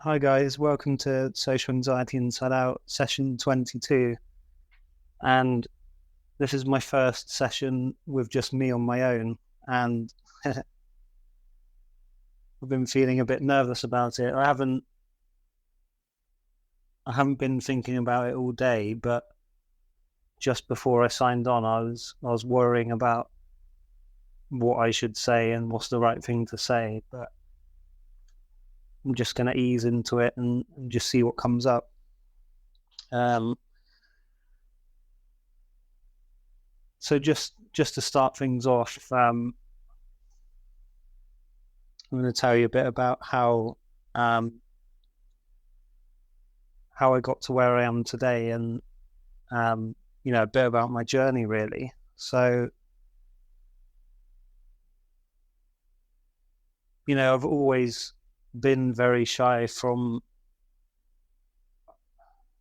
Hi guys, welcome to Social Anxiety Inside Out session 22. And this is my first session with just me on my own. And I've been feeling a bit nervous about it. I haven't been thinking about it all day, but just before I signed on, I was worrying about what I should say and what's the right thing to say. But I'm just going to ease into it and just see what comes up. Um, so just to start things off, I'm going to tell you a bit about how I got to where I am today, and a bit about my journey, really. So, I've always been very shy I've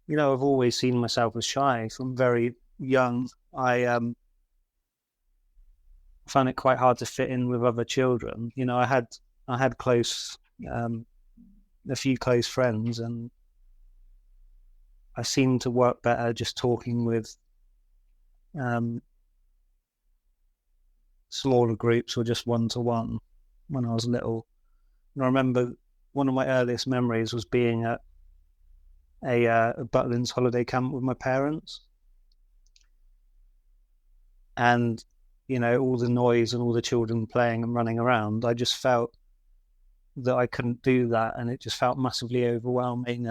always seen myself as shy from very young. I found it quite hard to fit in with other children. I had um, a few close friends, and I seemed to work better just talking with um, smaller groups or just one-to-one when I was little. And I remember one of my earliest memories was being at a Butlins holiday camp with my parents, and all the noise and all the children playing and running around. I just felt that I couldn't do that, and it just felt massively overwhelming.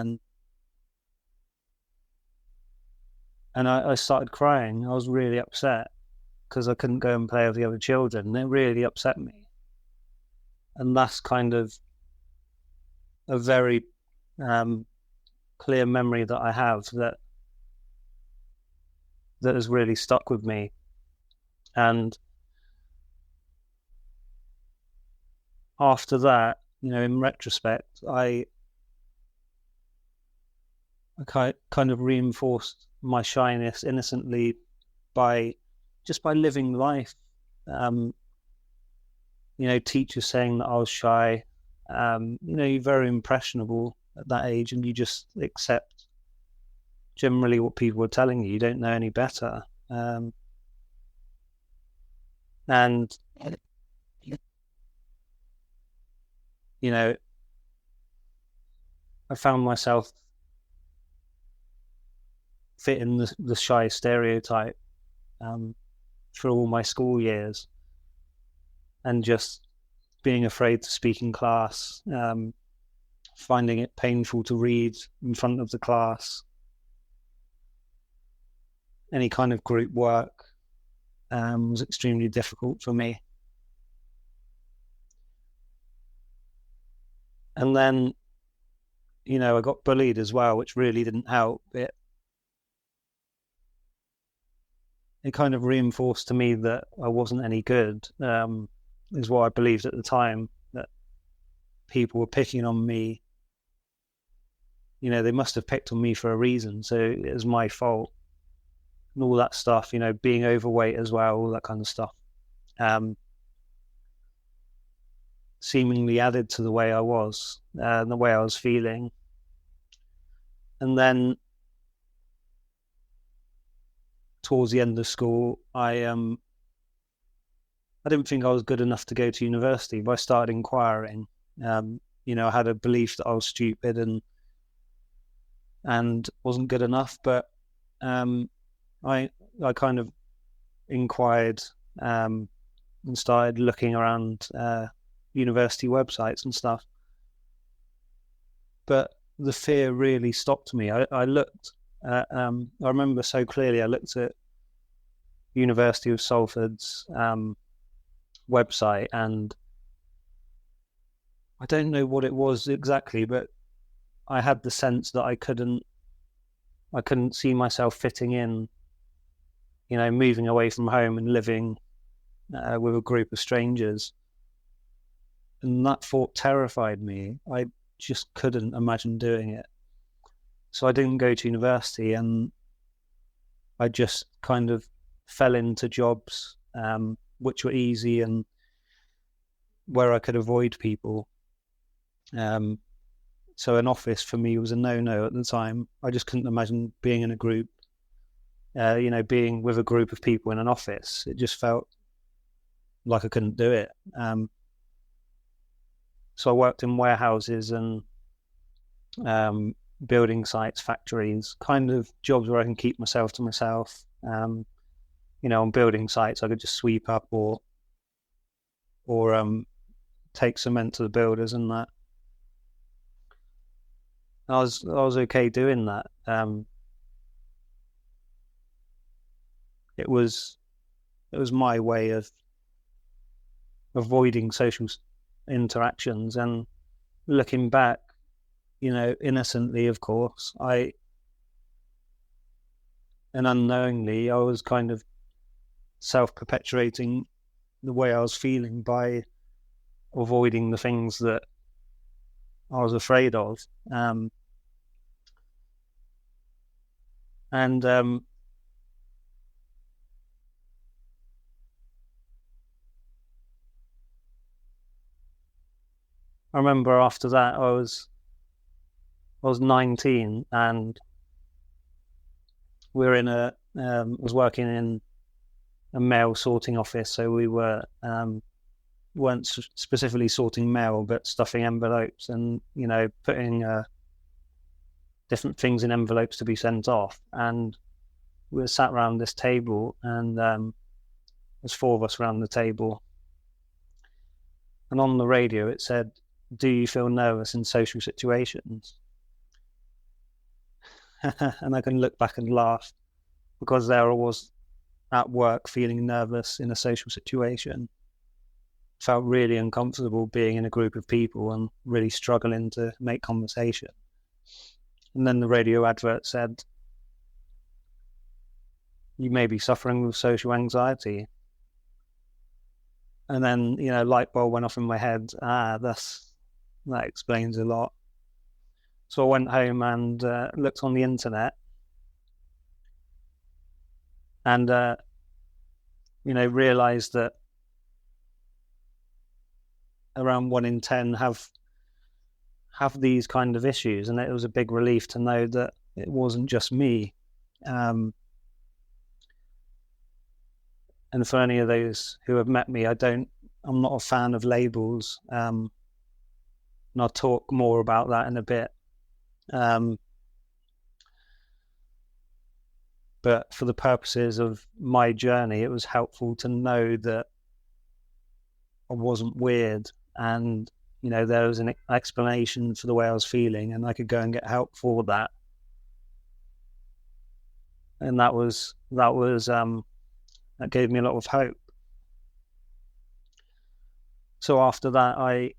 And I started crying. I was really upset because I couldn't go and play with the other children, and it really upset me. And that's kind of a very clear memory that I have that has really stuck with me. And after that, in retrospect, I kind of reinforced my shyness innocently by living life. Um, Teachers saying that I was shy. You're very impressionable at that age, and you just accept generally what people are telling you. You don't know any better. And you know, I found myself fitting the shy stereotype for all my school years, and just being afraid to speak in class, finding it painful to read in front of the class, any kind of group work was extremely difficult for me. And then, I got bullied as well, which really didn't help. It kind of reinforced to me that I wasn't any good, is what I believed at the time, that people were picking on me. They must have picked on me for a reason, so it was my fault, and all that stuff, being overweight as well, all that kind of stuff, seemingly added to the way I was, the way I was feeling. And then towards the end of school, I didn't think I was good enough to go to university, but I started inquiring. I had a belief that I was stupid and wasn't good enough, but I kind of inquired and started looking around university websites and stuff. But the fear really stopped me. I looked at, I remember so clearly, I looked at University of Salford's website, and I don't know what it was exactly, but I had the sense that I couldn't see myself fitting in, moving away from home and living with a group of strangers. And that thought terrified me. I just couldn't imagine doing it. So I didn't go to university, and I just kind of fell into jobs which were easy and where I could avoid people. So an office for me was a no-no at the time. I just couldn't imagine being in a group, being with a group of people in an office. It just felt like I couldn't do it. So I worked in warehouses and building sites, factories, kind of jobs where I can keep myself to myself. On building sites, I could just sweep up or take cement to the builders and that. I was okay doing that. It was my way of avoiding social interactions, and looking back, innocently, of course, and unknowingly, I was kind of self-perpetuating the way I was feeling by avoiding the things that I was afraid of. I remember after that, I was 19, and we were was working in a mail sorting office. So we weren't specifically sorting mail, but stuffing envelopes and, putting different things in envelopes to be sent off. And we were sat around this table, and there's 4 of us around the table. And on the radio, it said, "Do you feel nervous in social situations?" And I can look back and laugh, because there I was at work feeling nervous in a social situation. Felt really uncomfortable being in a group of people and really struggling to make conversation. And then the radio advert said, "You may be suffering with social anxiety." And then, light bulb went off in my head. That explains a lot. So I went home and looked on the internet, and realized that around 1 in 10 have these kind of issues, and it was a big relief to know that it wasn't just me. And for any of those who have met me, I'm not a fan of labels, and I'll talk more about that in a bit. But for the purposes of my journey, it was helpful to know that I wasn't weird, and there was an explanation for the way I was feeling, and I could go and get help for that. And that gave me a lot of hope. So after that, I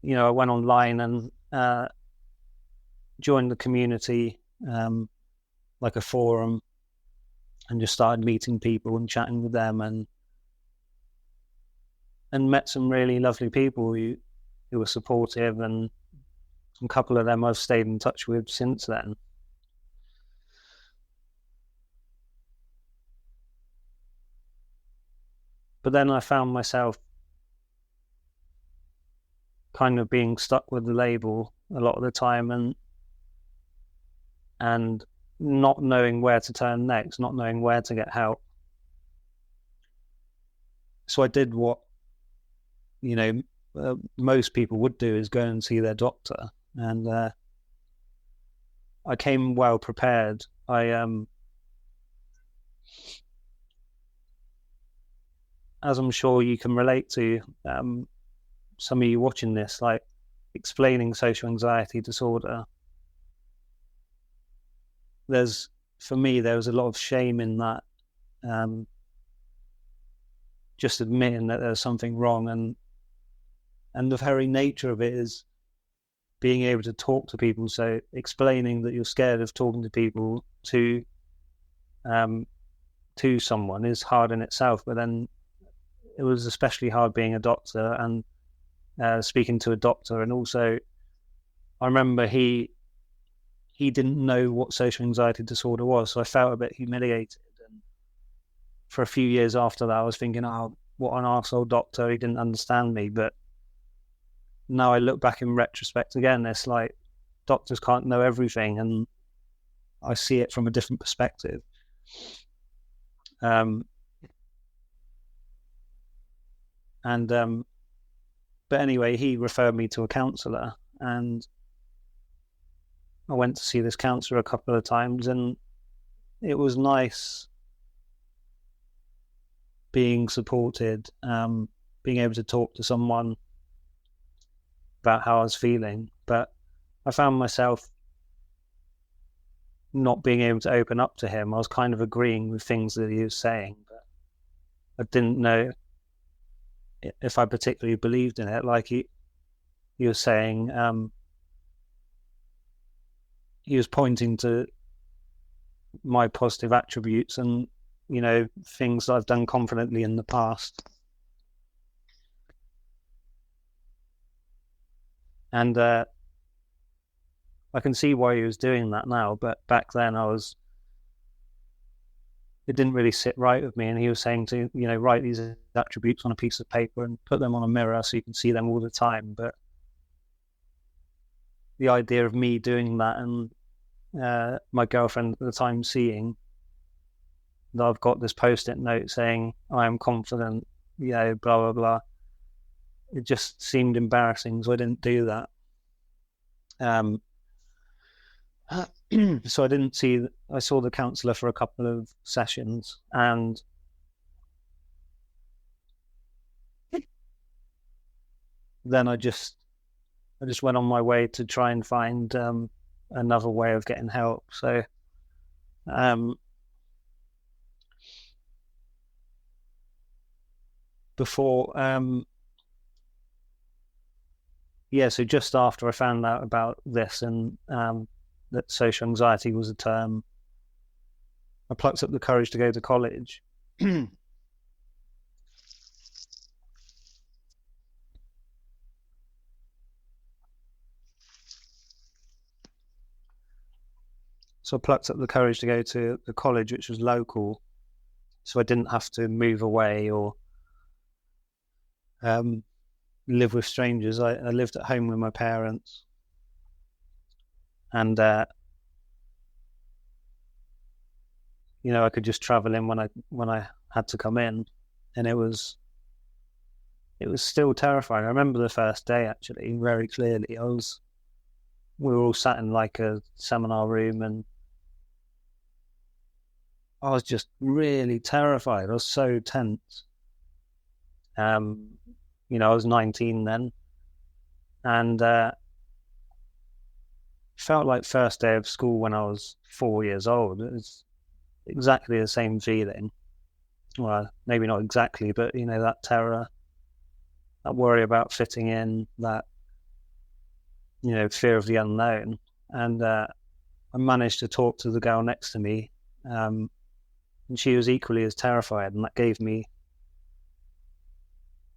went online and joined the community, like a forum, and just started meeting people and chatting with them, and met some really lovely people who were supportive, and a couple of them I've stayed in touch with since then. But then I found myself kind of being stuck with the label a lot of the time, and not knowing where to turn next, not knowing where to get help. So I did what most people would do, is go and see their doctor, and I came well prepared. As I'm sure you can relate to, some of you watching this, like explaining social anxiety disorder, for me there was a lot of shame in that, just admitting that there's something wrong, and the very nature of it is being able to talk to people. So explaining that you're scared of talking to people to someone is hard in itself, but then it was especially hard being a doctor and speaking to a doctor. And also I remember he didn't know what social anxiety disorder was, so I felt a bit humiliated. And for a few years after that, I was thinking, oh, what an arsehole doctor, he didn't understand me. But now I look back in retrospect again, it's like doctors can't know everything, and I see it from a different perspective. But anyway, he referred me to a counsellor, and I went to see this counsellor a couple of times, and it was nice being supported, being able to talk to someone about how I was feeling. But I found myself not being able to open up to him. I was kind of agreeing with things that he was saying, but I didn't know if I particularly believed in it. Like he was saying, he was pointing to my positive attributes and, you know, things that I've done confidently in the past. And I can see why he was doing that now, but back then it didn't really sit right with me. And he was saying to, you know, write these attributes on a piece of paper and put them on a mirror so you can see them all the time. But the idea of me doing that and my girlfriend at the time seeing that I've got this post-it note saying I am confident, you know, blah blah blah, it just seemed embarrassing, so I didn't do that. So I saw the counsellor for a couple of sessions, and then I just went on my way to try and find another way of getting help. So so just after I found out about this and that social anxiety was a term, I plucked up the courage to go to college. So I plucked up the courage to go to the college, which was local, so I didn't have to move away or live with strangers. I lived at home with my parents, and you know, I could just travel in when I had to come in, and it was still terrifying. I remember the first day actually very clearly. We were all sat in like a seminar room, and I was just really terrified. I was so tense. You know, I was 19 then, and felt like first day of school when I was 4 years old. It was exactly the same feeling. Well, maybe not exactly, but you know, that terror, that worry about fitting in, that, you know, fear of the unknown. And I managed to talk to the girl next to me, and she was equally as terrified, and that gave me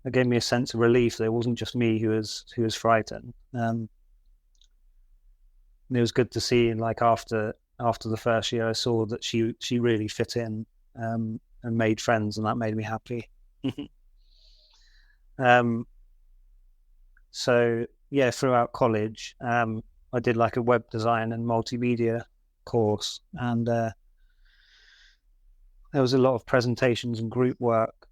a sense of relief that it wasn't just me who was frightened. And it was good to see, like after the first year, I saw that she really fit in and made friends, and that made me happy. So yeah, throughout college, I did like a web design and multimedia course, and there was a lot of presentations and group work,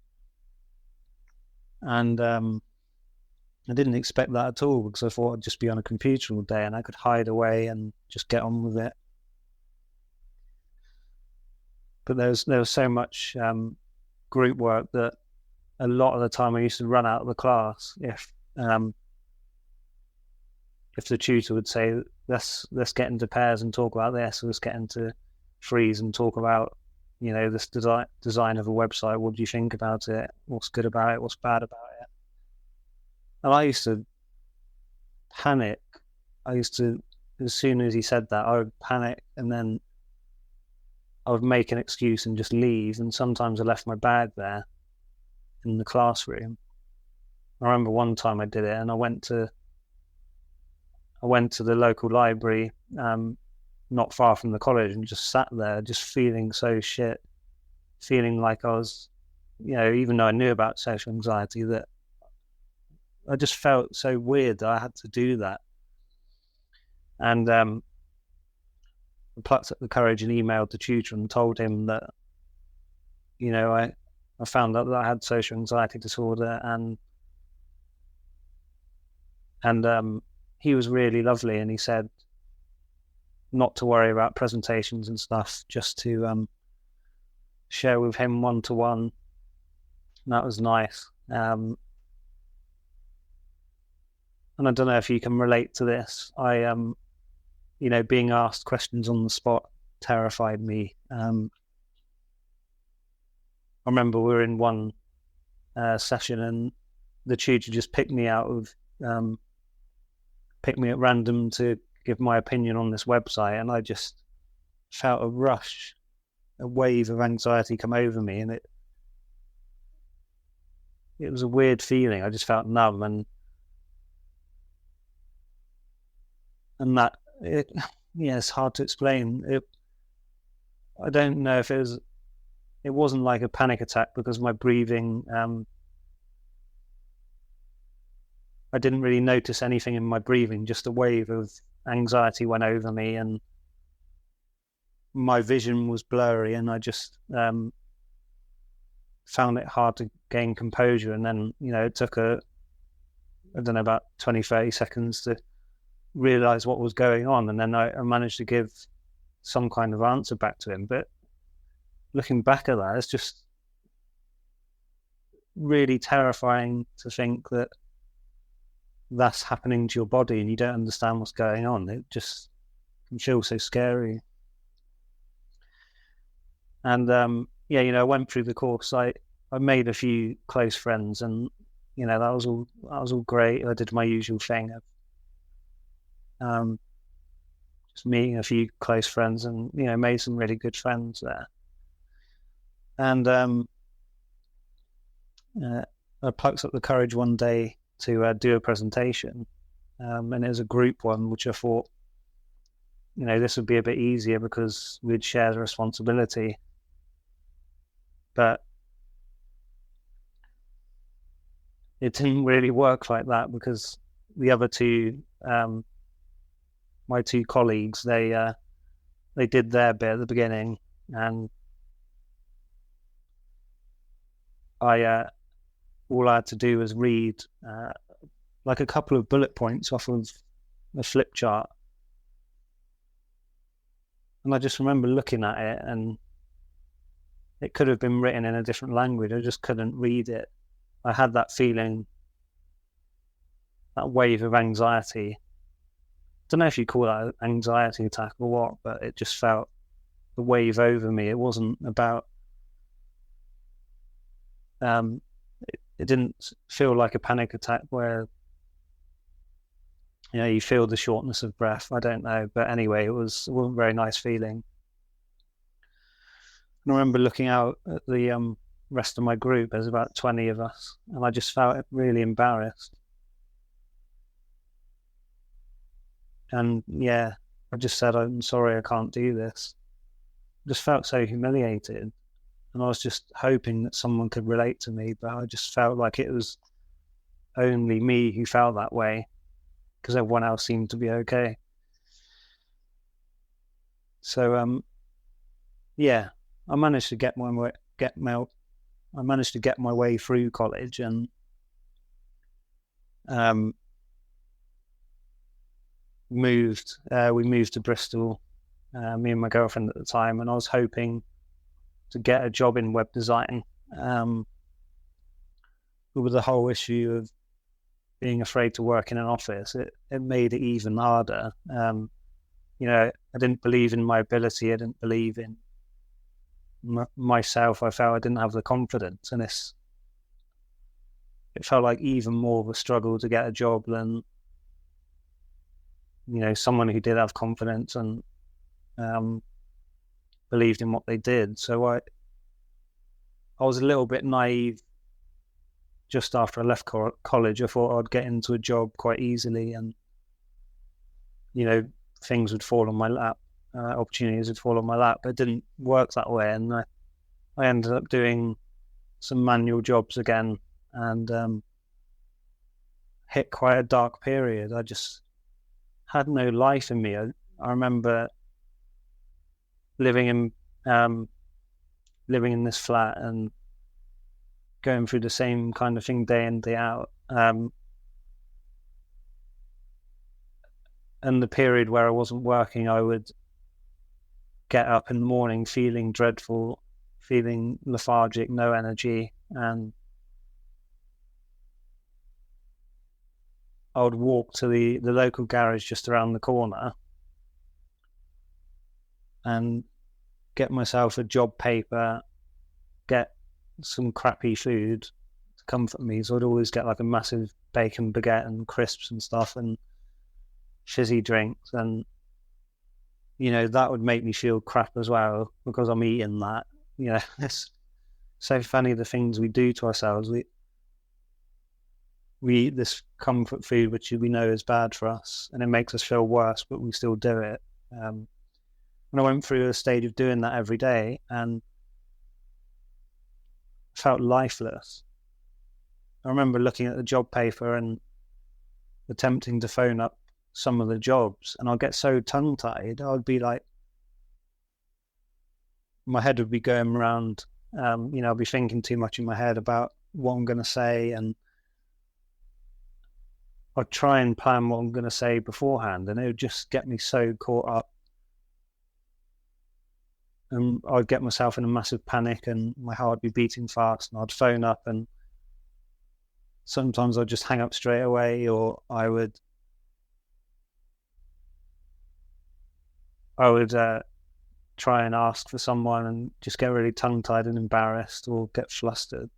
and I didn't expect that at all, because I thought I'd just be on a computer all day and I could hide away and just get on with it. But there was so much group work that a lot of the time I used to run out of the class if the tutor would say, let's get into pairs and talk about this, or let's get into threes and talk about, you know, this design of a website. What do you think about it? What's good about it? What's bad about it? And I used to panic. As soon as he said that, I would panic, and then I would make an excuse and just leave. And sometimes I left my bag there in the classroom. I remember one time I did it, and I went to the local library, not far from the college, and just sat there, just feeling so shit, feeling like I was, you know, even though I knew about social anxiety, that I just felt so weird that I had to do that. And I plucked up the courage and emailed the tutor and told him that, I found out that I had social anxiety disorder, and he was really lovely, and he said not to worry about presentations and stuff, just to share with him one-to-one. And that was nice. And I don't know if you can relate to this. I being asked questions on the spot terrified me. I remember we were in one session and the tutor just picked me at random to give my opinion on this website, and I just felt a wave of anxiety come over me, and it was a weird feeling. I just felt numb, and that it's hard to explain. I don't know if it wasn't like a panic attack, because my breathing, I didn't really notice anything in my breathing, just a wave of anxiety went over me, and my vision was blurry, and I just found it hard to gain composure. And then, it took about 20, 30 seconds to realize what was going on. And then I managed to give some kind of answer back to him. But looking back at that, it's just really terrifying to think that that's happening to your body and you don't understand what's going on. It just can feel so scary. And I went through the course. I made a few close friends, and that was all great. I did my usual thing of just meeting a few close friends, and made some really good friends there. And I plucked up the courage one day to do a presentation, and it was a group one, which I thought, this would be a bit easier because we'd share the responsibility. But it didn't really work like that, because the other two, my two colleagues, they did their bit at the beginning, and all I had to do was read like a couple of bullet points off of a flip chart. And I just remember looking at it, and it could have been written in a different language. I just couldn't read it. I had that feeling, that wave of anxiety. I don't know if you call that an anxiety attack or what, but it just felt the wave over me. It wasn't about, it didn't feel like a panic attack where, you feel the shortness of breath. I don't know. But anyway, it wasn't a very nice feeling. And I remember looking out at the rest of my group. There's about 20 of us, and I just felt really embarrassed. And I just said, I'm sorry, I can't do this. I just felt so humiliated, and I was just hoping that someone could relate to me, but I just felt like it was only me who felt that way, because everyone else seemed to be okay. So I managed to get my way through college, and we moved to Bristol, me and my girlfriend at the time, and I was hoping to get a job in web design. But with the whole issue of being afraid to work in an office, it made it even harder. I didn't believe in my ability. I didn't believe in myself. I felt I didn't have the confidence, and it felt like even more of a struggle to get a job than someone who did have confidence and believed in what they did. So I was a little bit naive. Just after I left college, I thought I'd get into a job quite easily, and things would fall on my lap, opportunities would fall on my lap. But it didn't work that way, and I ended up doing some manual jobs again, and hit quite a dark period. I just had no life in me. I remember living in this flat and going through the same kind of thing day in, day out. And the period where I wasn't working, I would get up in the morning feeling dreadful, feeling lethargic, no energy, and I would walk to the local garage just around the corner and get myself a job paper, get some crappy food to comfort me. So I'd always get like a massive bacon baguette and crisps and stuff and fizzy drinks, and that would make me feel crap as well because I'm eating that. It's so funny, the things we do to ourselves. We eat this comfort food which we know is bad for us, and it makes us feel worse, but we still do it. And I went through a stage of doing that every day and felt lifeless. I remember looking at the job paper and attempting to phone up some of the jobs, and I'd get so tongue-tied. I'd be like, my head would be going around, I'd be thinking too much in my head about what I'm going to say, and I'd try and plan what I'm going to say beforehand, and it would just get me so caught up. And I'd get myself in a massive panic and my heart would be beating fast, and I'd phone up, and sometimes I'd just hang up straight away, or I would try and ask for someone and just get really tongue-tied and embarrassed or get flustered.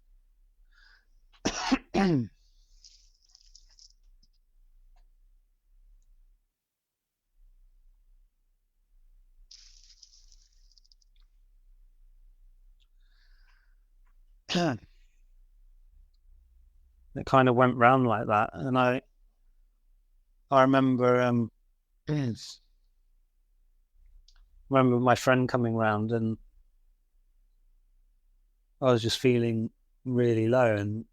It kind of went round like that, and I remember my friend coming round, and I was just feeling really low, and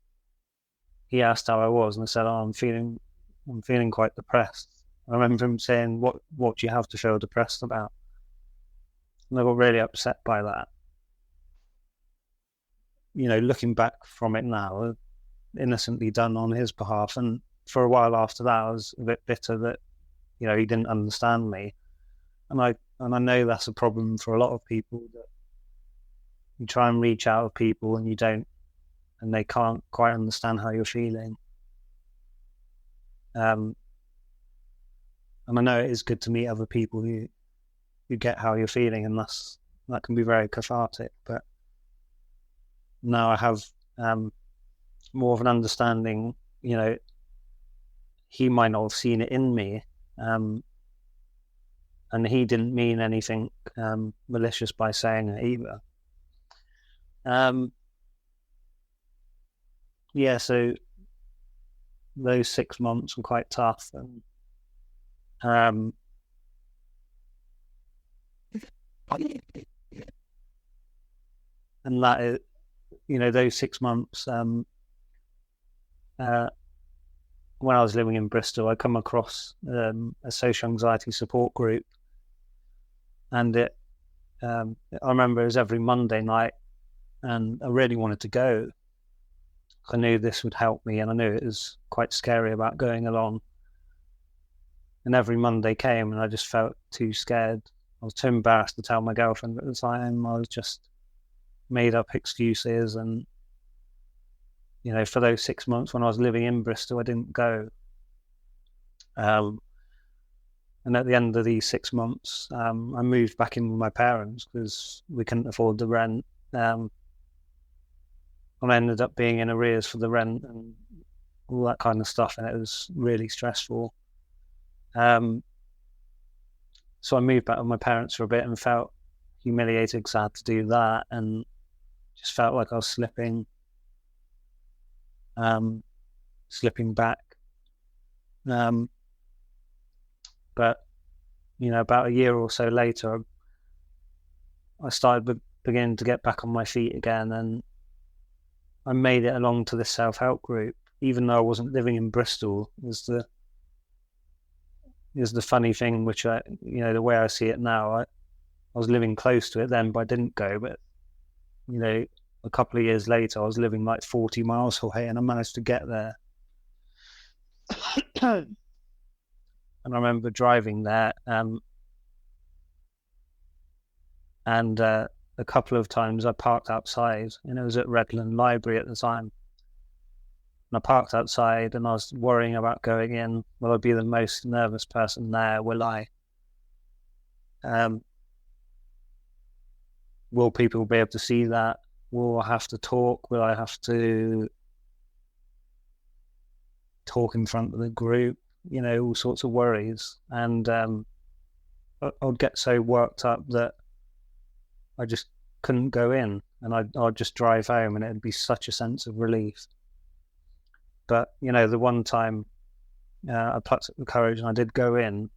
he asked how I was, and I said, "Oh, I'm feeling quite depressed." I remember him saying, "What do you have to feel depressed about?" And I got really upset by that. Looking back from it now, innocently done on his behalf, and for a while after that, I was a bit bitter that he didn't understand me, and I know that's a problem for a lot of people, that you try and reach out to people and you don't, and they can't quite understand how you're feeling. And I know it is good to meet other people who get how you're feeling, and that can be very cathartic. But now I have more of an understanding. He might not have seen it in me, and he didn't mean anything malicious by saying it either. So those 6 months were quite tough, and that is, those 6 months, when I was living in Bristol, I come across a social anxiety support group, and I remember it was every Monday night, and I really wanted to go. I knew this would help me, and I knew it was quite scary about going along. And every Monday came, and I just felt too scared. I was too embarrassed to tell my girlfriend at the time. I was just made up excuses, and for those 6 months when I was living in Bristol, I didn't go. And at the end of these 6 months, I moved back in with my parents because we couldn't afford the rent. And I ended up being in arrears for the rent and all that kind of stuff, and it was really stressful. So I moved back with my parents for a bit and felt humiliated because I had to do that, and just felt like I was slipping back. But about a year or so later, I started beginning to get back on my feet again, and I made it along to this self-help group, even though I wasn't living in Bristol, is the funny thing, which the way I see it now, I was living close to it then, but I didn't go. But a couple of years later, I was living like 40 miles away, and I managed to get there. And I remember driving there, and a couple of times I parked outside, and it was at Redland Library at the time. And I parked outside, and I was worrying about going in. Will I be the most nervous person there? Will I? Will people be able to see that? Will I have to talk? Will I have to talk in front of the group? All sorts of worries. And I'd get so worked up that I just couldn't go in, and I'd just drive home, and it'd be such a sense of relief. But the one time I plucked up the courage and I did go in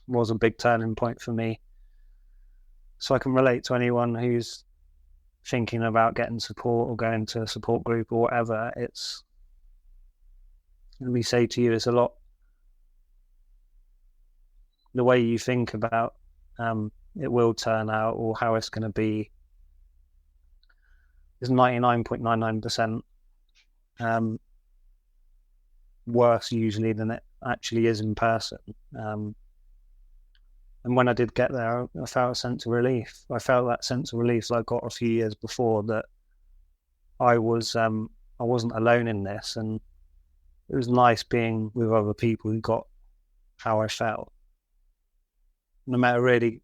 was a big turning point for me. So I can relate to anyone who's thinking about getting support or going to a support group or whatever. Let me say to you, it's a lot. The way you think about it will turn out, or how it's going to be, is 99.99% worse usually than it actually is in person. And when I did get there, I felt a sense of relief. I felt that sense of relief that I got a few years before, that I wasn't alone in this, and it was nice being with other people who got how I felt. And I met a really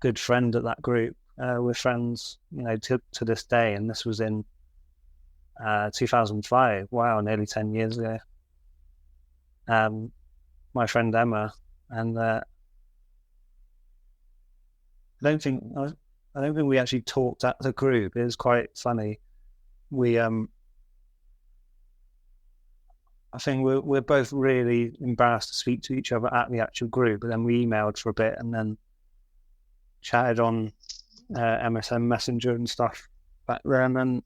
good friend at that group. We're friends, to this day, and this was in 2005. Wow, nearly 10 years ago. My friend Emma, and I don't think we actually talked at the group. It was quite funny. We I think we're both really embarrassed to speak to each other at the actual group, but then we emailed for a bit and then chatted on MSN Messenger and stuff back then,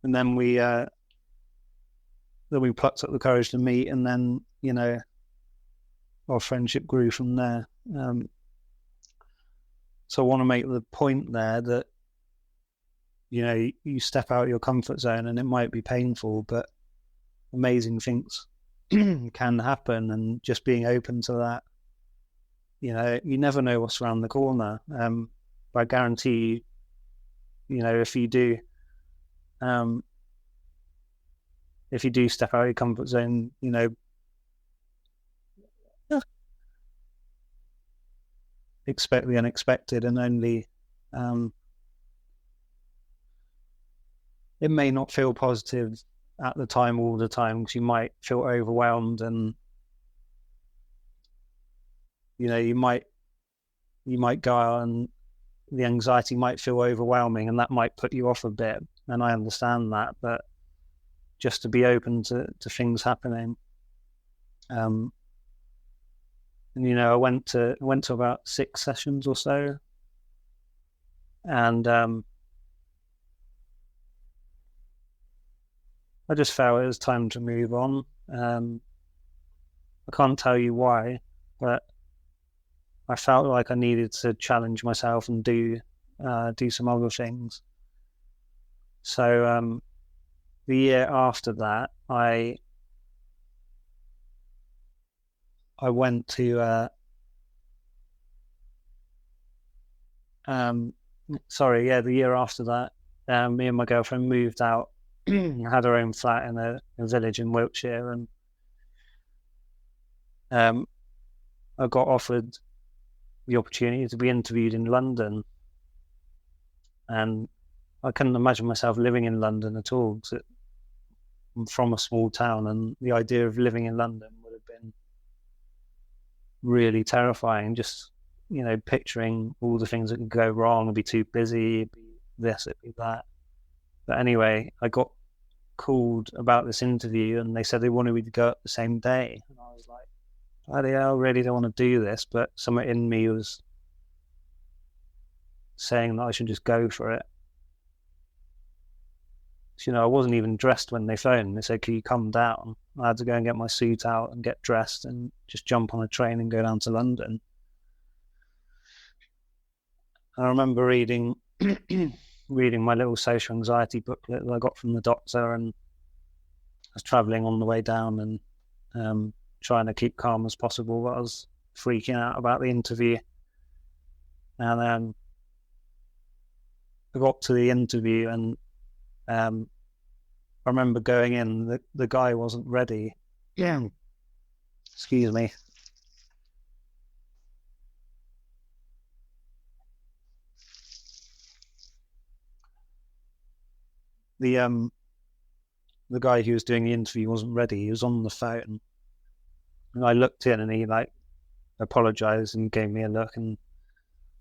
and then we plucked up the courage to meet, and then our friendship grew from there. So I want to make the point there that you step out of your comfort zone, and it might be painful, but amazing things can happen, and just being open to that. You never know what's around the corner. But I guarantee if you do step out of your comfort zone, expect the unexpected, and only it may not feel positive at the time all the time, because you might feel overwhelmed, and you might go out and the anxiety might feel overwhelming, and that might put you off a bit, and I understand that, but just to be open to things happening. And I went to about 6 sessions or so, and I just felt it was time to move on. I can't tell you why, but I felt like I needed to challenge myself and do some other things. So the year after that, I went to the year after that, me and my girlfriend moved out, had our own flat in a village in Wiltshire, and I got offered the opportunity to be interviewed in London, and I couldn't imagine myself living in London at all, because I'm from a small town, and the idea of living in London would have been really terrifying. Just picturing all the things that could go wrong. It'd be too busy, it'd be this, it'd be that. But anyway, I got called about this interview, and they said they wanted me to go up the same day, and I was like, bloody hell, I really don't want to do this, but something in me was saying that I should just go for it. So, I wasn't even dressed when they phoned. They said, "Can you come down?" I had to go and get my suit out and get dressed and just jump on a train and go down to London. I remember reading my little social anxiety booklet that I got from the doctor, and I was traveling on the way down and trying to keep calm as possible, but I was freaking out about the interview. And I got to the interview, and I remember going in, the guy wasn't ready. Yeah. Excuse me. The guy who was doing the interview wasn't ready. He was on the phone, and I looked in, and he apologized and gave me a look and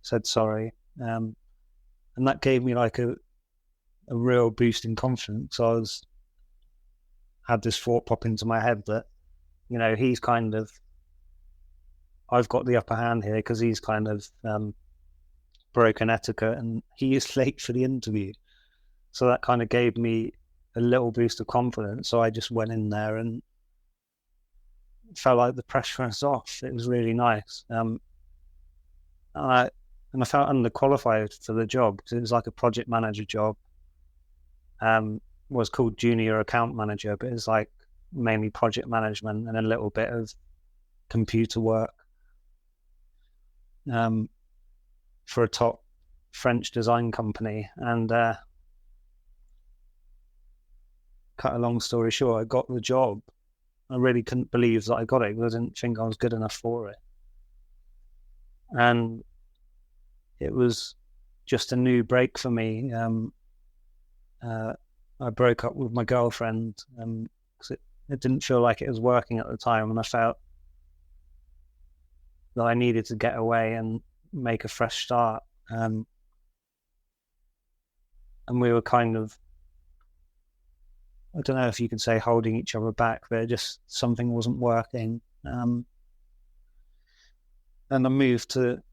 said sorry. And that gave me like a real boost in confidence. I had this thought pop into my head that, he's kind of, I've got the upper hand here because he's kind of broken etiquette and he is late for the interview. So that kind of gave me a little boost of confidence. So I just went in there and felt like the pressure was off. It was really nice. And I felt underqualified for the job because it was like a project manager job. Was called junior account manager, but it's like mainly project management and a little bit of computer work for a top French design company. And cut a long story short, I got the job. I really couldn't believe that I got it because I didn't think I was good enough for it. And it was just a new break for me. I broke up with my girlfriend because it didn't feel like it was working at the time, and I felt that I needed to get away and make a fresh start. And we were kind of, I don't know if you could say holding each other back, but just something wasn't working. And I moved to,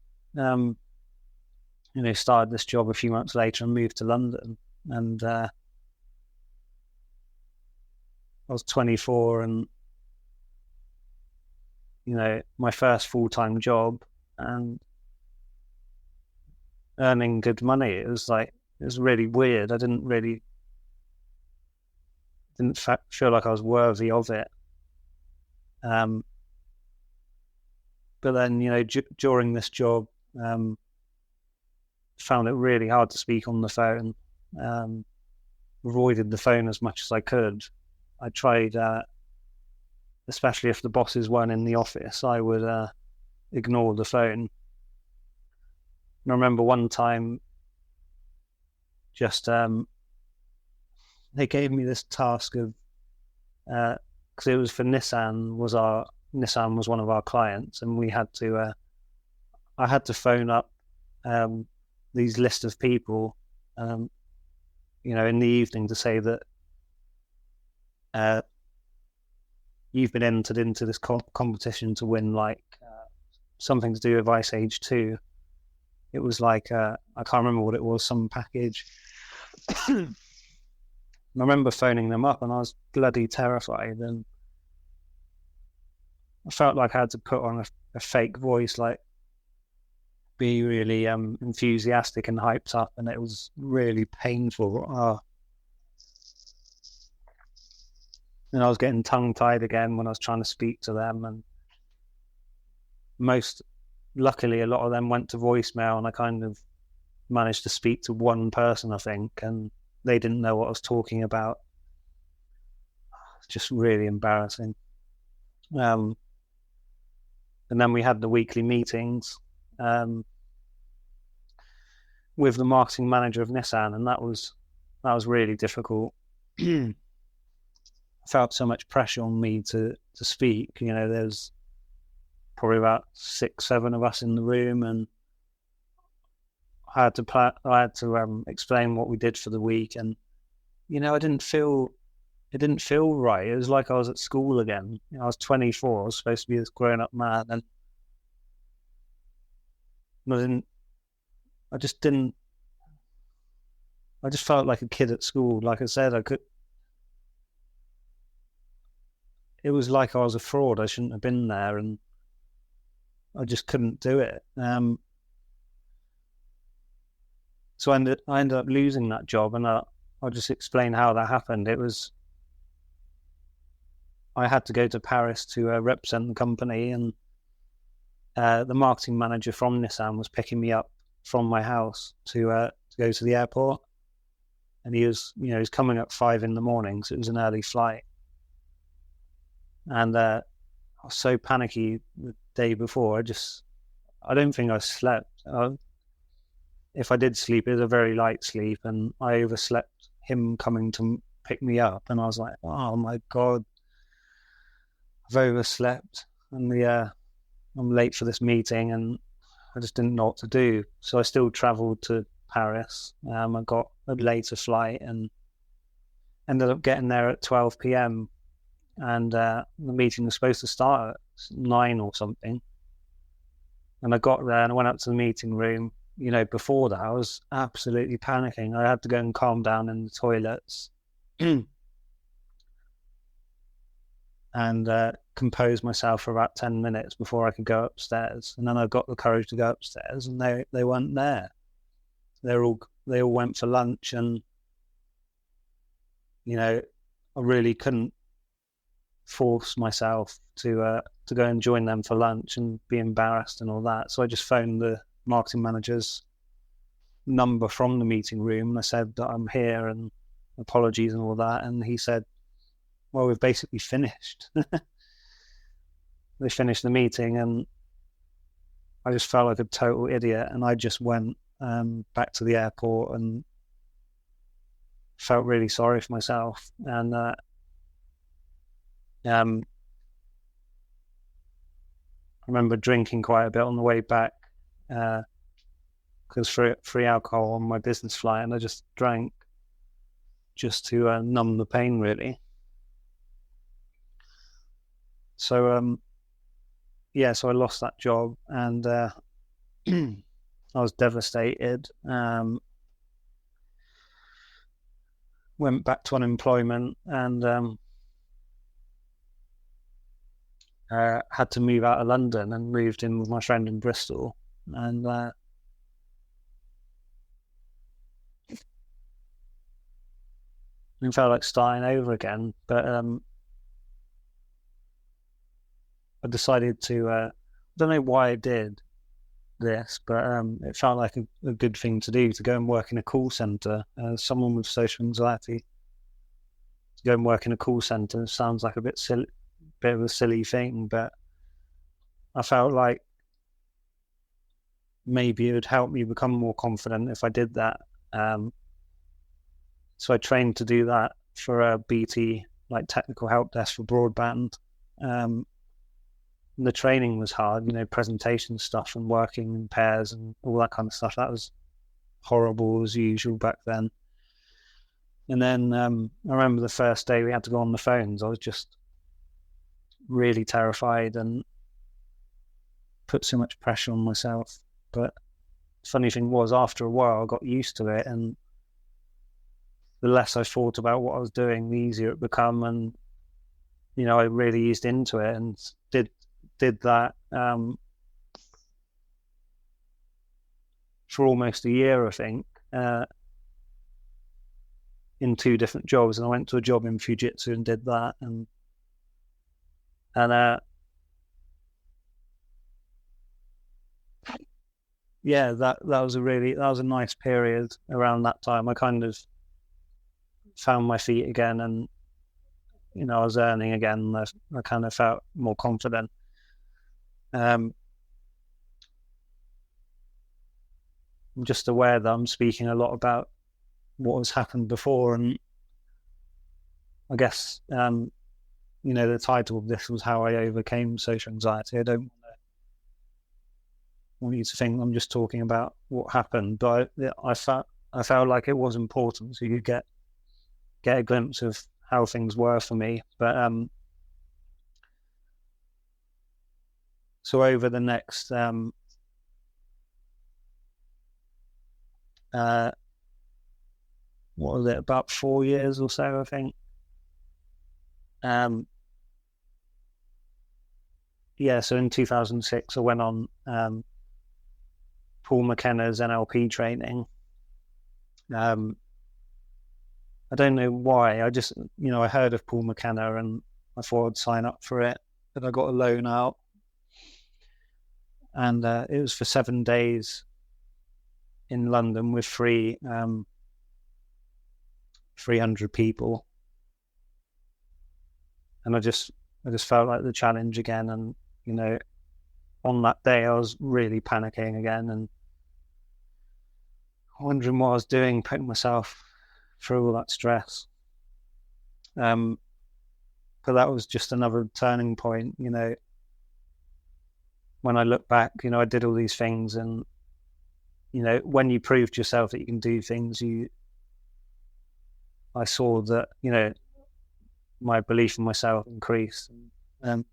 started this job a few months later and moved to London. And I was 24 and, my first full-time job and earning good money. It was really weird. I didn't feel like I was worthy of it. But then, during this job, found it really hard to speak on the phone. Avoided the phone as much as I could. I tried, especially if the bosses weren't in the office, I would ignore the phone. And I remember one time, just they gave me this task of, because it was for Nissan was one of our clients, and we had to, I had to phone up these list of people, in the evening to say that you've been entered into this competition to win something to do with Ice Age 2. It was I can't remember what it was, some package. I remember phoning them up and I was bloody terrified, and I felt like I had to put on a fake voice, be really enthusiastic and hyped up, and it was really painful. And I was getting tongue-tied again when I was trying to speak to them, and luckily a lot of them went to voicemail, and I kind of managed to speak to one person, I think, and they didn't know what I was talking about. It's just really embarrassing. And then we had the weekly meetings with the marketing manager of Nissan, and that was really difficult. I felt so much pressure on me to speak. There's probably about 6-7 of us in the room, and I had to explain what we did for the week, and it didn't feel right. It was like I was at school again. I was 24. I was supposed to be this grown-up man, and I just didn't I just felt like a kid at school. Like I said, it was like I was a fraud. I shouldn't have been there, and I just couldn't do it. So I ended up losing that job, and I'll just explain how that happened. I had to go to Paris to represent the company, and the marketing manager from Nissan was picking me up from my house to go to the airport, and he was coming at 5 a.m, so it was an early flight, and I was so panicky the day before. I don't think I slept. If I did sleep, it was a very light sleep, and I overslept him coming to pick me up, and I was like, oh my God, I've overslept, and I'm late for this meeting, and I just didn't know what to do. So I still travelled to Paris. I got a later flight and ended up getting there at 12 p.m. And the meeting was supposed to start at 9 or something. And I got there and I went up to the meeting room. Before that, I was absolutely panicking. I had to go and calm down in the toilets and compose myself for about 10 minutes before I could go upstairs. And then I got the courage to go upstairs, and they weren't there. They all went for lunch, and I really couldn't force myself to go and join them for lunch and be embarrassed and all that. So I just phoned the marketing manager's number from the meeting room, and I said that I'm here and apologies and all that. And he said, well, we've basically finished. They finished the meeting, and I just felt like a total idiot. And I just went back to the airport and felt really sorry for myself. And I remember drinking quite a bit on the way back because free alcohol on my business flight, and I just drank just to numb the pain, really. So so I lost that job, and I was devastated. Went back to unemployment, and had to move out of London and moved in with my friend in Bristol, and it felt like starting over again. But I decided to, I don't know why I did this, but it felt like a good thing to do, to go and work in a call centre. Someone with social anxiety, to go and work in a call centre sounds like a bit of a silly thing, but I felt like maybe it would help me become more confident if I did that. So I trained to do that for a BT, like technical help desk for broadband. And the training was hard, presentation stuff and working in pairs and all that kind of stuff. That was horrible as usual back then. And then I remember the first day we had to go on the phones. I was just really terrified and put so much pressure on myself. But the funny thing was, after a while, I got used to it, and the less I thought about what I was doing, the easier it became. And I really eased into it and did that for almost a year, I think, in 2 different jobs. And I went to a job in Fujitsu and did that, and that was a nice period. Around that time, I kind of found my feet again, and I was earning again. I kind of felt more confident. I'm just aware that I'm speaking a lot about what has happened before, and I guess the title of this was How I Overcame Social Anxiety. I don't want you to think I'm just talking about what happened, but I felt like it was important so you could get a glimpse of how things were for me. But so over the next what was it, about 4 years or so, I think. So in 2006, I went on Paul McKenna's NLP training. I don't know why. I just, I heard of Paul McKenna and I thought I'd sign up for it, but I got a loan out, and it was for 7 days in London with 300 people, and I just felt like the challenge again, and on that day I was really panicking again and wondering what I was doing, putting myself through all that stress. But that was just another turning point, when I look back, I did all these things, and when you proved yourself that you can do things, I saw that, my belief in myself increased. So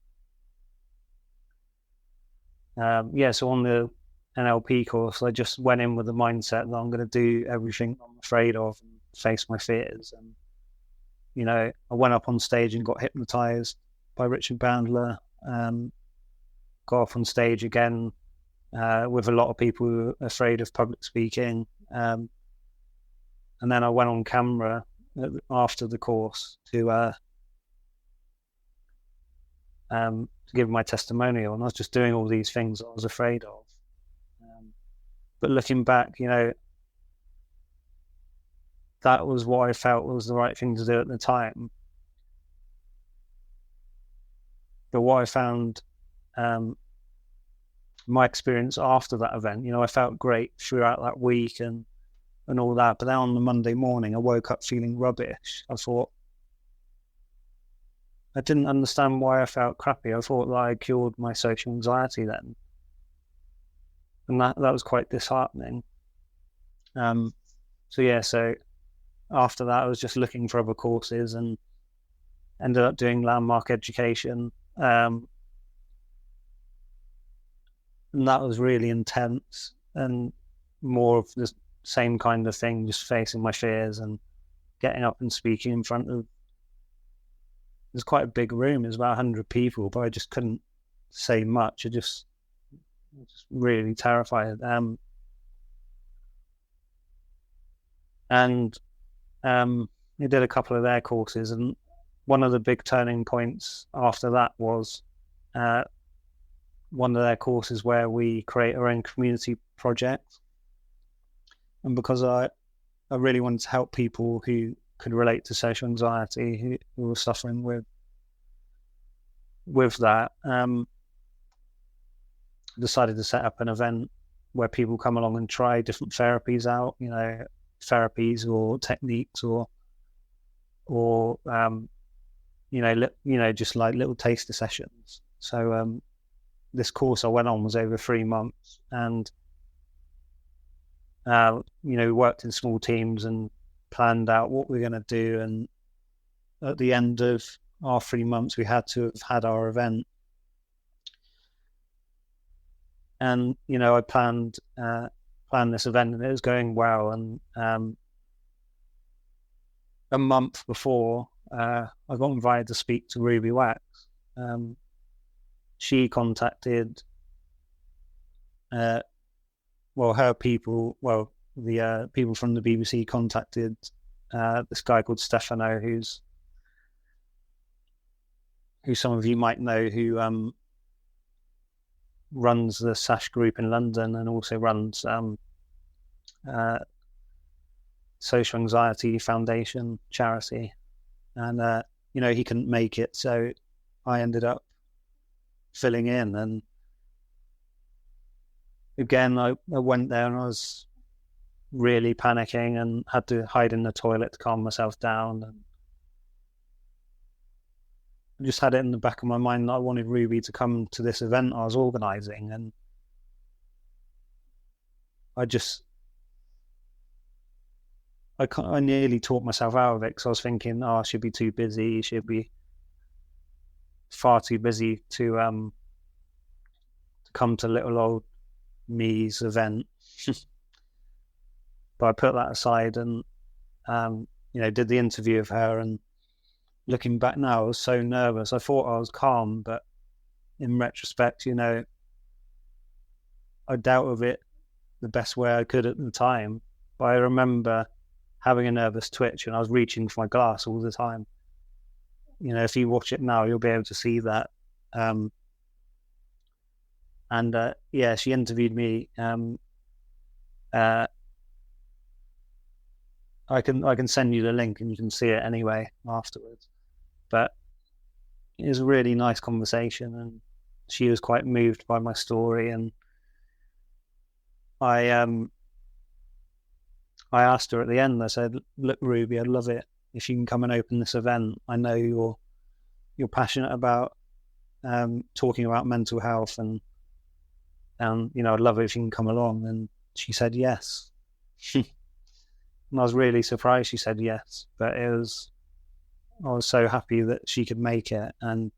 on the NLP course, I just went in with the mindset that I'm going to do everything I'm afraid of and face my fears. And, I went up on stage and got hypnotized by Richard Bandler, got off on stage again with a lot of people who are afraid of public speaking. And then I went on camera after the course to give my testimonial, and I was just doing all these things I was afraid of. But looking back, that was what I felt was the right thing to do at the time. But what I found, my experience after that event, I felt great throughout that week and all that. But then on the Monday morning, I woke up feeling rubbish. I thought, I didn't understand why I felt crappy. I thought that I cured my social anxiety then. And that was quite disheartening. So after that, I was just looking for other courses and ended up doing landmark education. And that was really intense and more of the same kind of thing, just facing my fears and getting up and speaking in front of, it was quite a big room. It was about 100 people, but I just couldn't say much. I just really terrified. We did a couple of their courses, and one of the big turning points after that was one of their courses where we create our own community project. And because I really wanted to help people who could relate to social anxiety, who were suffering with that, I decided to set up an event where people come along and try different therapies out, therapies or techniques or just like little taster sessions. So this course I went on was over 3 months, and we worked in small teams and planned out what we're going to do. And at the end of our 3 months, we had to have had our event. And I planned this event, and it was going well. And a month before, I got invited to speak to Ruby Wax. She contacted, the people from the BBC contacted this guy called Stefano, who some of you might know, who runs the SASH group in London and also runs Social Anxiety Foundation charity. And he couldn't make it, so I ended up filling in. And again, I went there and I was really panicking and had to hide in the toilet to calm myself down. And I just had it in the back of my mind that I wanted Ruby to come to this event I was organising. And I nearly talked myself out of it, because I was thinking, I should be too busy. She'd be far too busy to come to little old me's event. But I put that aside, and did the interview of her, and looking back now, I was so nervous. I thought I was calm, but in retrospect, I dealt with it the best way I could at the time. But I remember having a nervous twitch, and I was reaching for my glass all the time. If you watch it now, you'll be able to see that. She interviewed me. I can send you the link, and you can see it anyway afterwards. But it was a really nice conversation, and she was quite moved by my story. And I asked her at the end. I said, "Look, Ruby, I'd love it if you can come and open this event. I know you're passionate about talking about mental health, and I'd love it if you can come along." And she said yes. And I was really surprised she said yes, but I was so happy that she could make it. And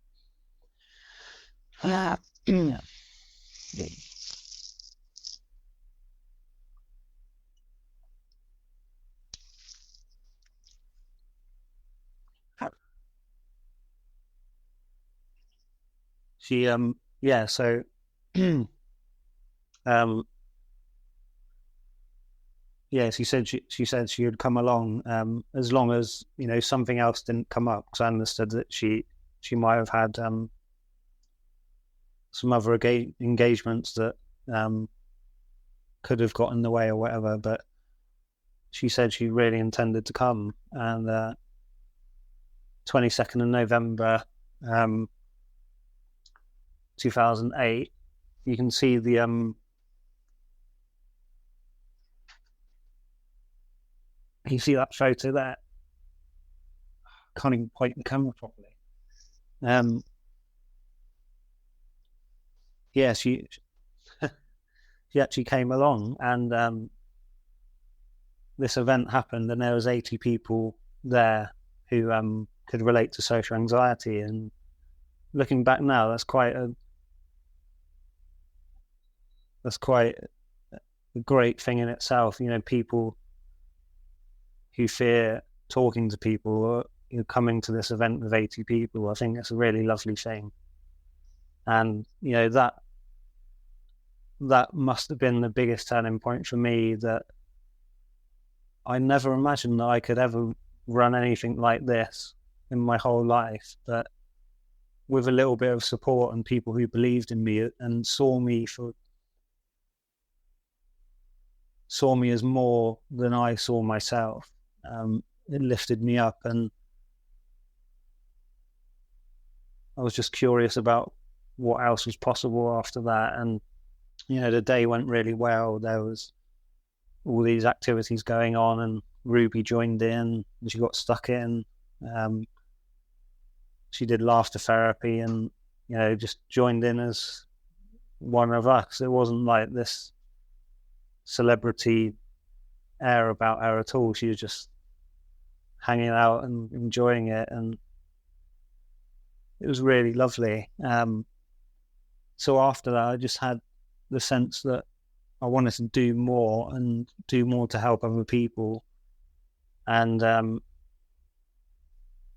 she she said she would come along as long as something else didn't come up, because I understood that she might have had some other engagements that could have got in the way or whatever. But she said she really intended to come. And 22nd of November 2008, you can see the you see that photo there? I can't even point the camera properly. She actually came along, and this event happened, and there was 80 people there who could relate to social anxiety. And looking back now, that's quite a great thing in itself. People who fear talking to people, or coming to this event with 80 people. I think it's a really lovely thing. And that must have been the biggest turning point for me, that I never imagined that I could ever run anything like this in my whole life. But with a little bit of support and people who believed in me and saw me as more than I saw myself, it lifted me up. And I was just curious about what else was possible after that. And the day went really well. There was all these activities going on, and Ruby joined in, and she got stuck in. She did laughter therapy, and just joined in as one of us. It wasn't like this celebrity air about her at all. She was just hanging out and enjoying it, and it was really lovely. So after that, I just had the sense that I wanted to do more to help other people, and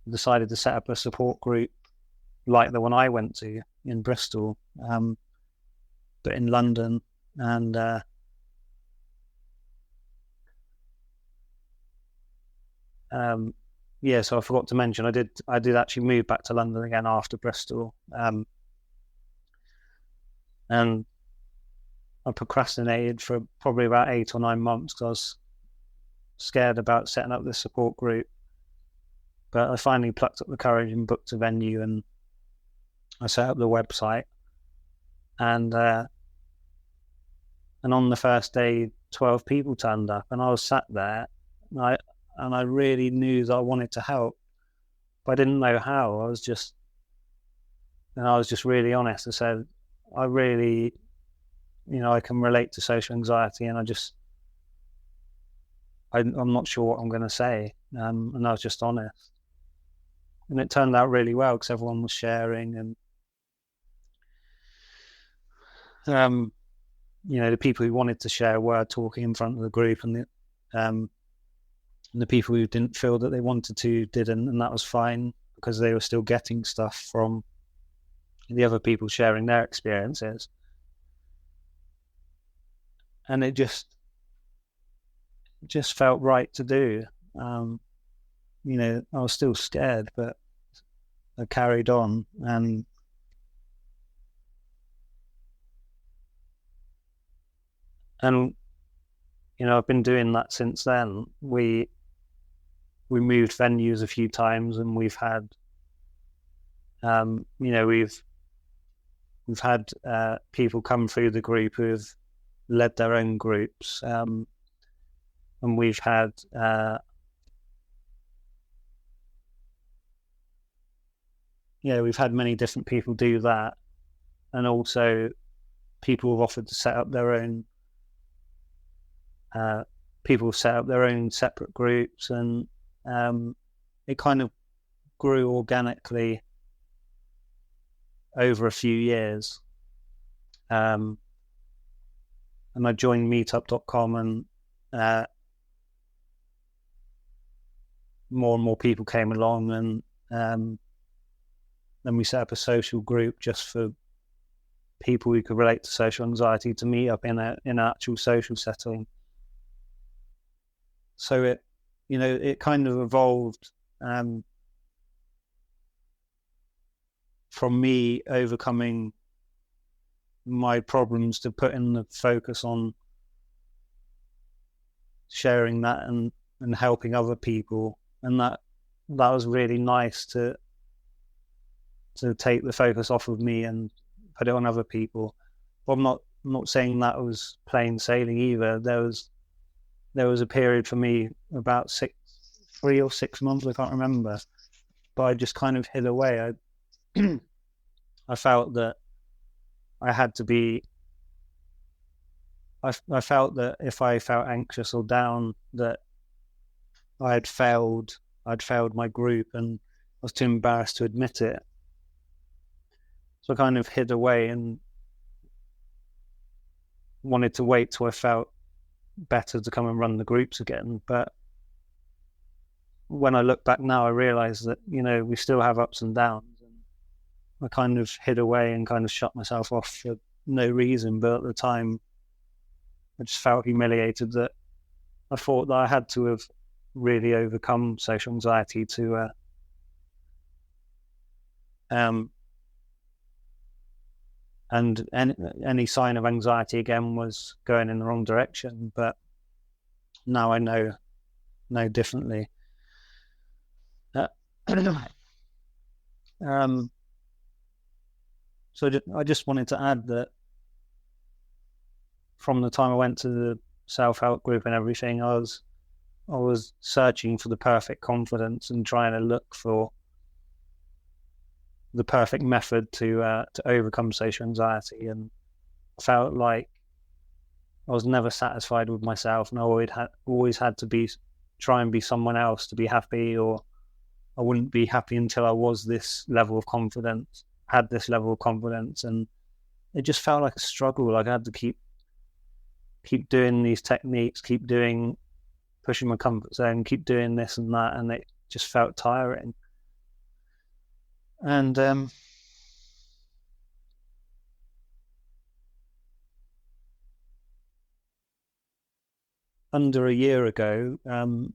decided to set up a support group like the one I went to in Bristol, but in London. And so I forgot to mention, I did actually move back to London again after Bristol, and I procrastinated for probably about 8 or 9 months because I was scared about setting up this support group. But I finally plucked up the courage and booked a venue, and I set up the website. And on the first day, 12 people turned up, and I was sat there, and I really knew that I wanted to help, but I didn't know how. I was just really honest. I said, I really, I can relate to social anxiety, and I'm not sure what I'm going to say. And I was just honest. And it turned out really well because everyone was sharing, and the people who wanted to share were talking in front of the group, and And the people who didn't feel that they wanted to didn't, and that was fine because they were still getting stuff from the other people sharing their experiences. And it just felt right to do. You know, I was still scared, but I carried on, and you know, I've been doing that since then. We moved venues a few times, and we've had, you know, we've had people come through the group who've led their own groups, and we've had we've had many different people do that, and also people have offered to set up their own. People set up their own separate groups, and it kind of grew organically over a few years. And I joined meetup.com, and more and more people came along, and then we set up a social group just for people who could relate to social anxiety to meet up in an actual social setting. So it, you know, it kind of evolved from me overcoming my problems to putting the focus on sharing that and helping other people, and that was really nice to take the focus off of me and put it on other people. But I'm not saying that was plain sailing either. There was a period for me about 3 or 6 months, I can't remember, but I just kind of hid away. I felt that I had to be. I felt that if I felt anxious or down, that I'd failed my group, and I was too embarrassed to admit it. So I kind of hid away and wanted to wait till I felt better to come and run the groups again. But when I look back now, I realize that, you know, we still have ups and downs, and I kind of hid away and kind of shut myself off for no reason. But at the time, I just felt humiliated that I thought that I had to have really overcome social anxiety to and any sign of anxiety again was going in the wrong direction. But now I know differently. So I just wanted to add that from the time I went to the self-help group and everything, I was searching for the perfect confidence and trying to look for the perfect method to overcome social anxiety, and felt like I was never satisfied with myself, and I always had to try and be someone else to be happy, or I wouldn't be happy until I was this level of confidence, had this level of confidence, and it just felt like a struggle. Like I had to keep doing these techniques, pushing my comfort zone, keep doing this and that, and it just felt tiring. And under a year ago,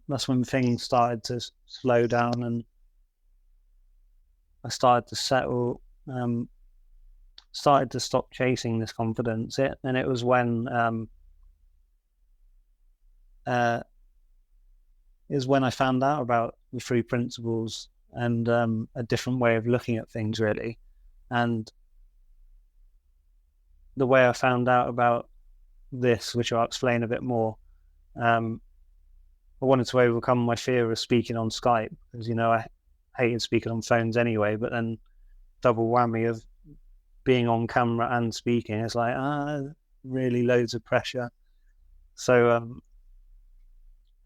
that's when things started to slow down, and I started to settle, started to stop chasing this confidence. And it was when I found out about the 3 principles and a different way of looking at things, really. And the way I found out about this, which I'll explain a bit more, I wanted to overcome my fear of speaking on Skype, because, you know, I hated speaking on phones anyway, but then double whammy of being on camera and speaking, it's like, really loads of pressure. So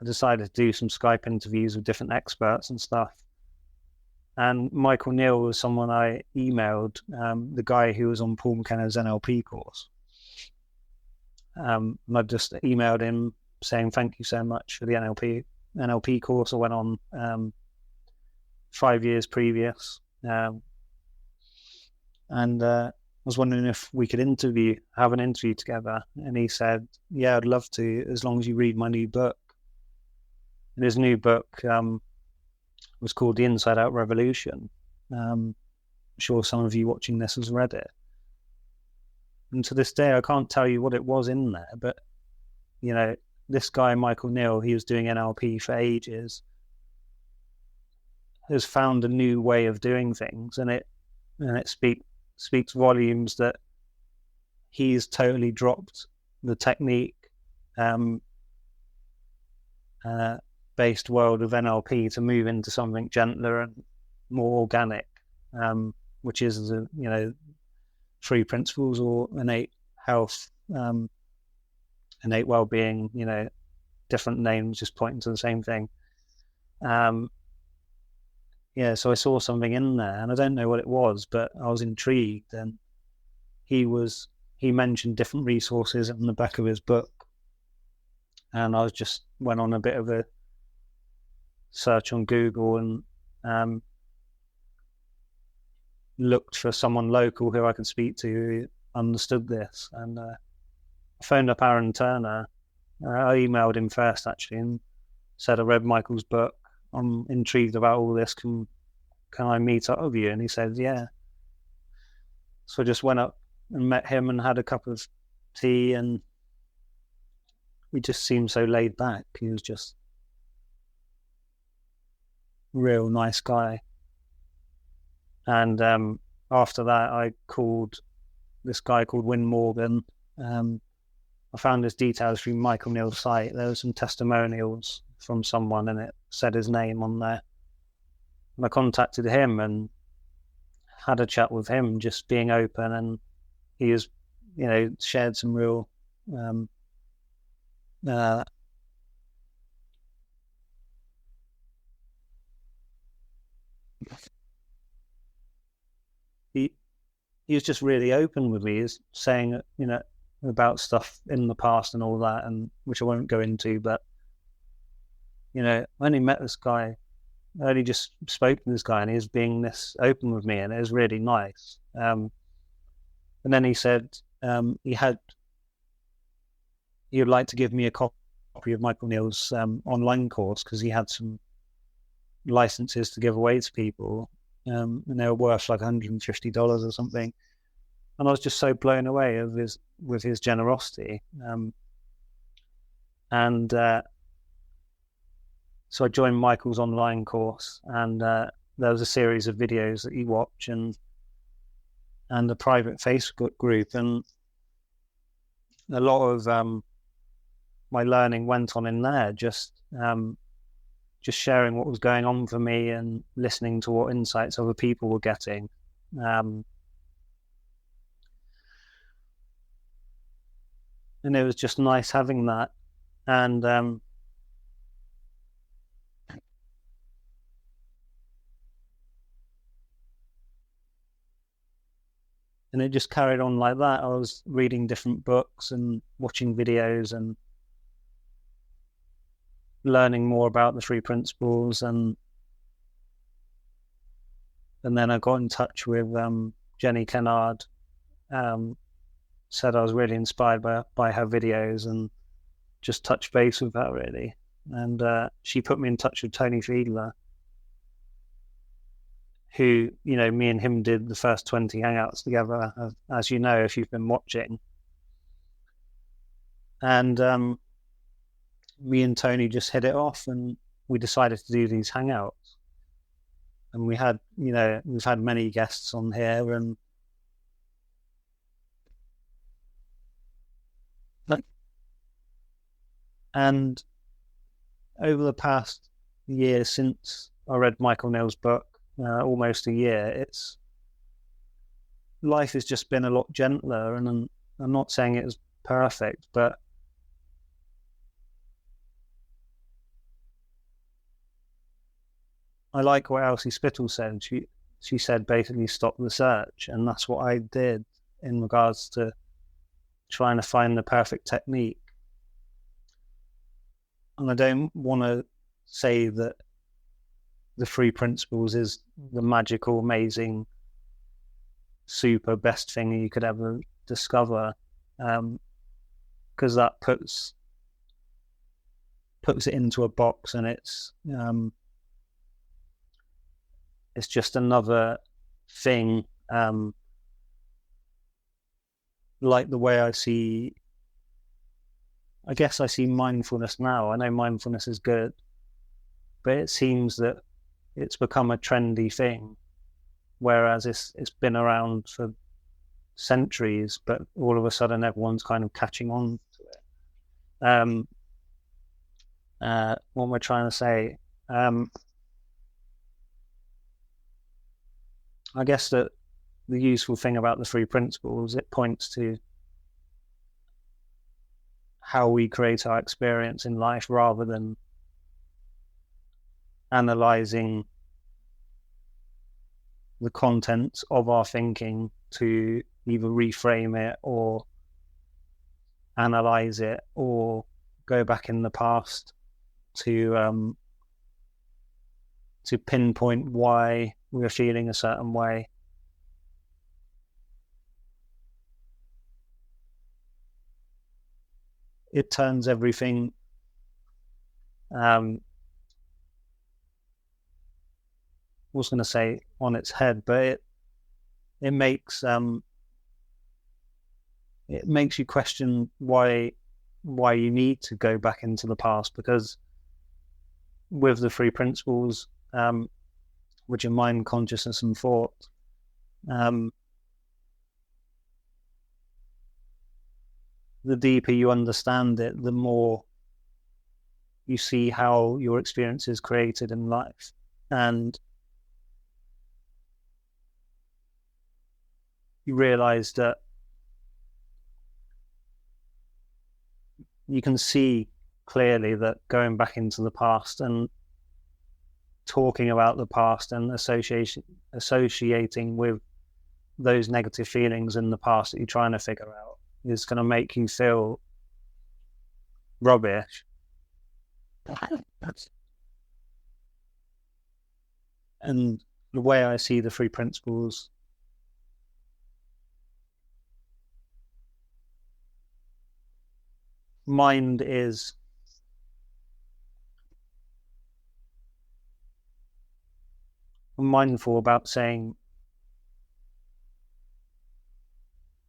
I decided to do some Skype interviews with different experts and stuff. And Michael Neal was someone I emailed, the guy who was on Paul McKenna's NLP course. And I just emailed him saying, thank you so much for the NLP NLP course I went on 5 years previous, and I was wondering if we could have an interview together. And he said, "Yeah, I'd love to, as long as you read my new book." And his new book was called The Inside Out Revolution. I'm sure some of you watching this has read it. And to this day, I can't tell you what it was in there, but this guy, Michael Neill, he was doing NLP for ages, has found a new way of doing things, and it speaks volumes that he's totally dropped the technique based world of NLP to move into something gentler and more organic, which is the 3 principles, or innate health, innate well-being, different names just pointing to the same thing. So I saw something in there, and I don't know what it was, but I was intrigued. And he mentioned different resources in the back of his book, and I went on a bit of a search on Google and looked for someone local who I could speak to who understood this. And I phoned up Aaron Turner. I emailed him first, actually, and said, "I read Michael's book. I'm intrigued about all this. Can I meet up with you?" And he said, "Yeah." So I just went up and met him and had a cup of tea, and we just seemed so laid back. He was just a real nice guy. And after that, I called this guy called Win Morgan. I found his details through Michael Neill's site. There were some testimonials from someone, and it said his name on there. And I contacted him and had a chat with him, just being open. And he has, shared some real he was just really open with me. He's saying, about stuff in the past and all that, and which I won't go into, but I only met this guy, I only just spoke to this guy, and he was being this open with me, and it was really nice. And then he said he would like to give me a copy of Michael Neill's online course, because he had some licenses to give away to people, and they were worth like $150 or something. And I was just so blown away with his generosity. So I joined Michael's online course, and there was a series of videos that you watch, and a private Facebook group, and a lot of my learning went on in there, just sharing what was going on for me and listening to what insights other people were getting. And it was just nice having that. And it just carried on like that. I was reading different books and watching videos and learning more about the 3 principles. And then I got in touch with Jenny Kennard. Said I was really inspired by her videos, and just touched base with her, really. And she put me in touch with Tony Fiedler, who, me and him did the first 20 hangouts together, as you know, if you've been watching. And me and Tony just hit it off, and we decided to do these hangouts. And we had, we've had many guests on here, and over the past year since I read Michael Neill's book, almost a year, life has just been a lot gentler. And I'm not saying it was perfect, but I like what Elsie Spittle said. She said basically stop the search, and that's what I did in regards to trying to find the perfect technique. And I don't want to say that the three principles is the magical, amazing, super best thing you could ever discover, because that puts it into a box, and it's just another thing. Like the way I see mindfulness now. I know mindfulness is good, but it seems that it's become a trendy thing, whereas it's been around for centuries, but all of a sudden everyone's kind of catching on to it. What am I trying to say? I guess that the useful thing about the three principles, it points to how we create our experience in life rather than analyzing the contents of our thinking to either reframe it or analyze it or go back in the past to pinpoint why we're feeling a certain way. It turns everything was going to say on its head, but it makes you question why you need to go back into the past, because with the three principles, which are mind, consciousness, and thought, the deeper you understand it, the more you see how your experience is created in life. And you realize that you can see clearly that going back into the past and talking about the past and associating with those negative feelings in the past that you're trying to figure out is going to make you feel rubbish. And the way I see the three principles, mind is mindful about saying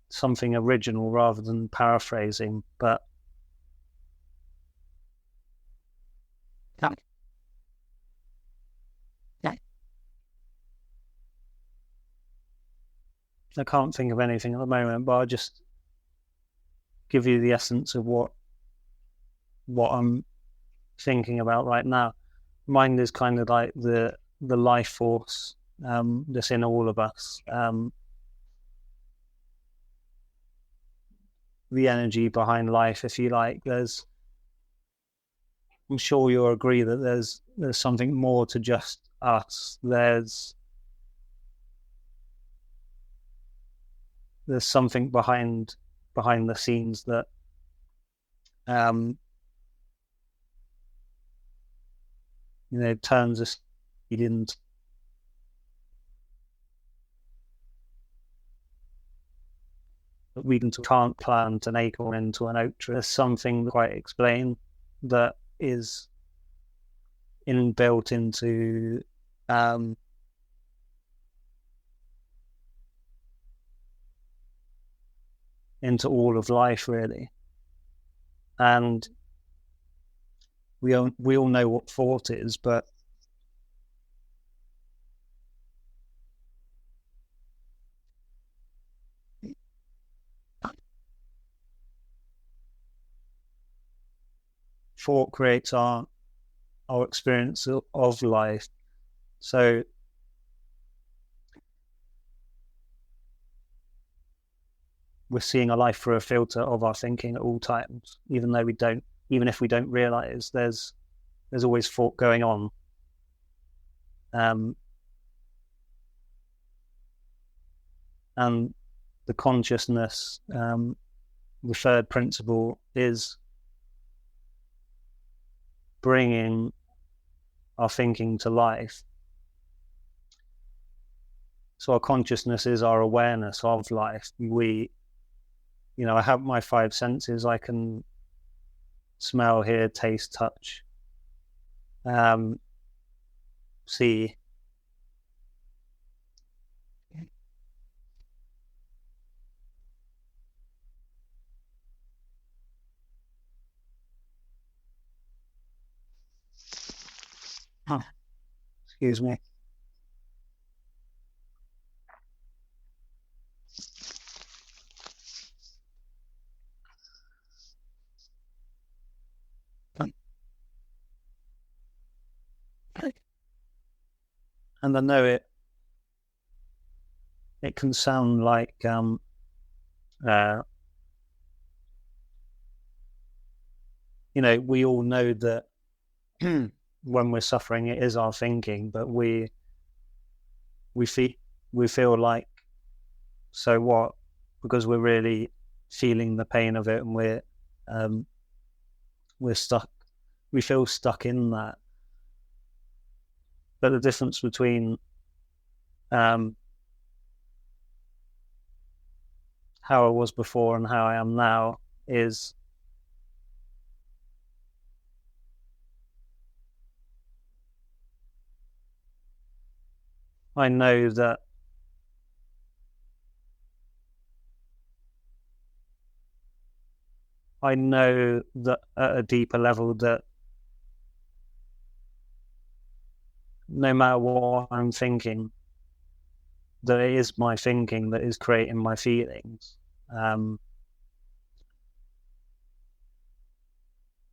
something original rather than paraphrasing, but I can't think of anything at the moment, but I'll just give you the essence of what I'm thinking about right now. Mind is kind of like the life force that's in all of us. The energy behind life, if you like. I'm sure you'll agree that there's something more to just us. There's something behind the scenes that turns us into that we can't plant an acorn into an oak tree. There's something quite explain that is inbuilt into all of life, really. And we all know what thought is, but thought creates our experience of life. So we're seeing a life through a filter of our thinking at all times, even if we don't realize there's always thought going on. And the consciousness, the third principle, is bringing our thinking to life. So our consciousness is our awareness of life. I have my five senses. I can smell, hear, taste, touch, see. Excuse me. And I know it can sound like we all know that when we're suffering, it is our thinking, but we feel like, so what? Because we're really feeling the pain of it, and we're stuck. We feel stuck in that. But the difference between how I was before and how I am now is I know that at a deeper level that no matter what I'm thinking, that it is my thinking that is creating my feelings. And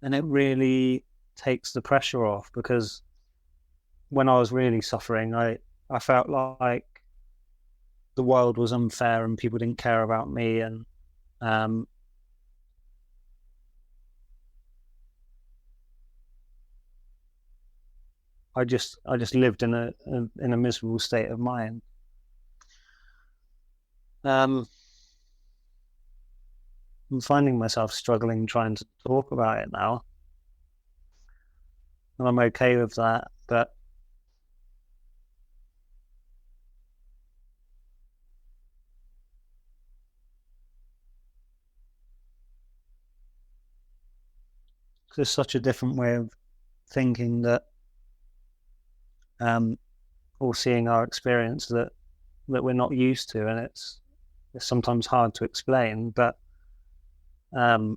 it really takes the pressure off, because when I was really suffering, I felt like the world was unfair and people didn't care about me, and I just lived in a miserable state of mind. I'm finding myself struggling trying to talk about it now, and I'm okay with that. But there's such a different way of thinking that, or seeing our experience that we're not used to, and it's sometimes hard to explain. But I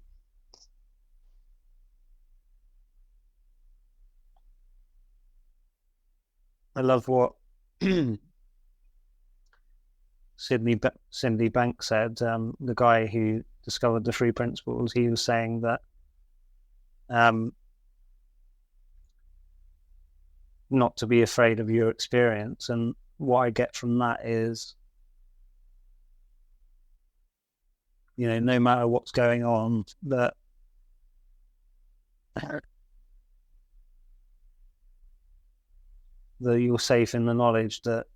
love what Sydney Banks said, the guy who discovered the three principles. He was saying that not to be afraid of your experience. And what I get from that is, no matter what's going on, that you're safe in the knowledge that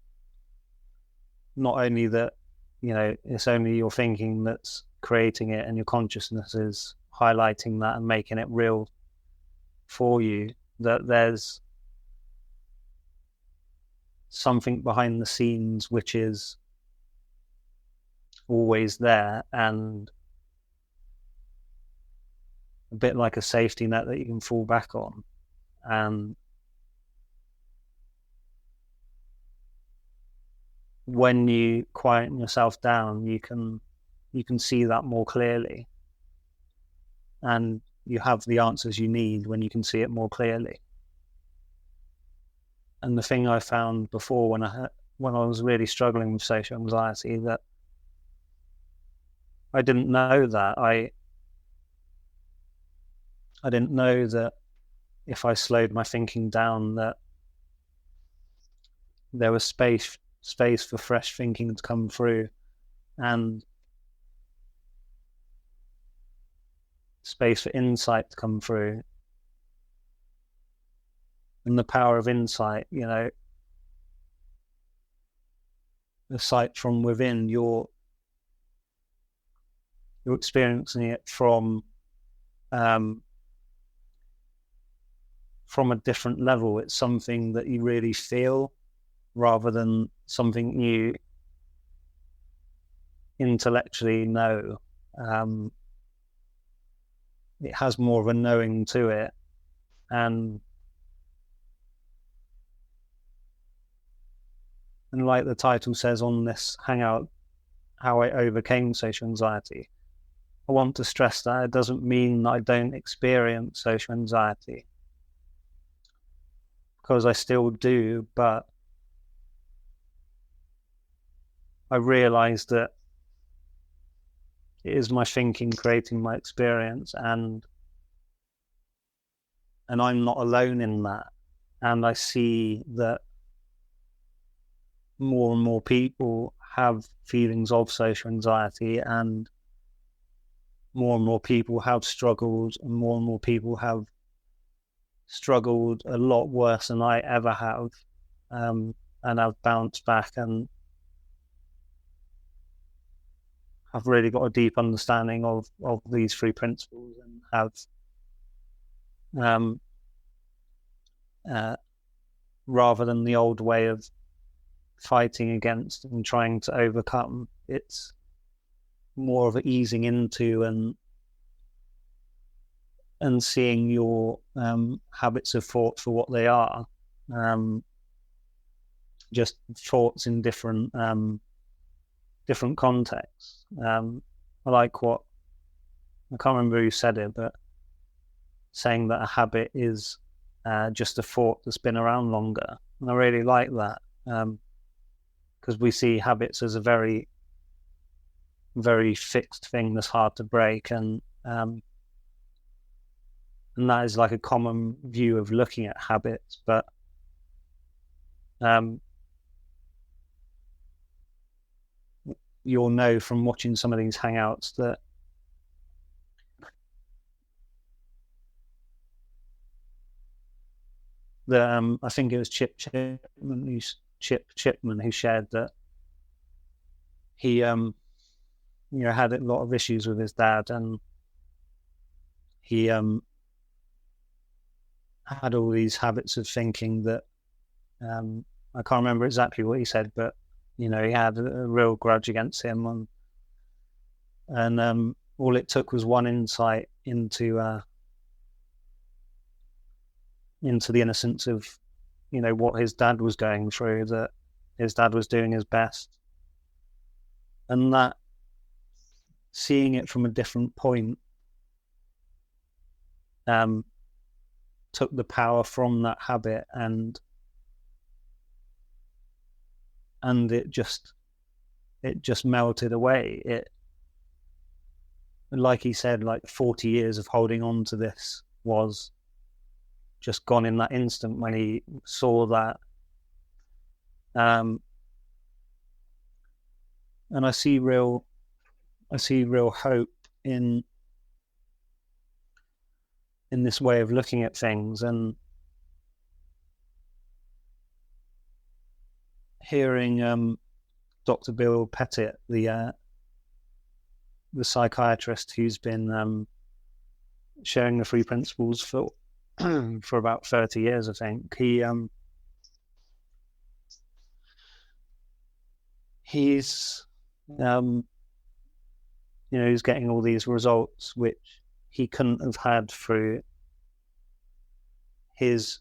not only that, it's only your thinking that's creating it, and your consciousness is highlighting that and making it real for you, that there's something behind the scenes which is always there, and a bit like a safety net that you can fall back on. And when you quieten yourself down, you can see that more clearly, and you have the answers you need when you can see it more clearly. And the thing I found before, when I was really struggling with social anxiety, that I didn't know that I didn't know that if I slowed my thinking down, that there was space for fresh thinking to come through, and space for insight to come through. And the power of insight, the sight from within, you're experiencing it from from a different level. It's something that you really feel rather than something you intellectually know. It has more of a knowing to it, and like the title says on this hangout, how I overcame social anxiety, I want to stress that it doesn't mean that I don't experience social anxiety, because I still do, but I realize that it is my thinking creating my experience, and I'm not alone in that. And I see that more and more people have feelings of social anxiety, and more people have struggled, and more people have struggled a lot worse than I ever have, and I've bounced back and I've really got a deep understanding of these three principles, and have rather than the old way of fighting against and trying to overcome, it's more of an easing into and seeing your habits of thought for what they are, just thoughts in different contexts. I like what, I can't remember who said it, but saying that a habit is just a thought that's been around longer. And I really like that, because we see habits as a very, very fixed thing that's hard to break, and that is like a common view of looking at habits. But you'll know from watching some of these hangouts that I think it was Chip Chipman who shared that he had a lot of issues with his dad, and he had all these habits of thinking that I can't remember exactly what he said, but he had a real grudge against him, and all it took was one insight into the innocence of what his dad was going through, that his dad was doing his best, and that seeing it from a different point took the power from that habit, and it just melted away. It, like he said, like 40 years of holding on to this was just gone in that instant when he saw that. And I see real hope in this way of looking at things, and hearing Dr. Bill Pettit, the psychiatrist who's been sharing the three principles for about 30 years, I think. He's he's getting all these results which he couldn't have had through his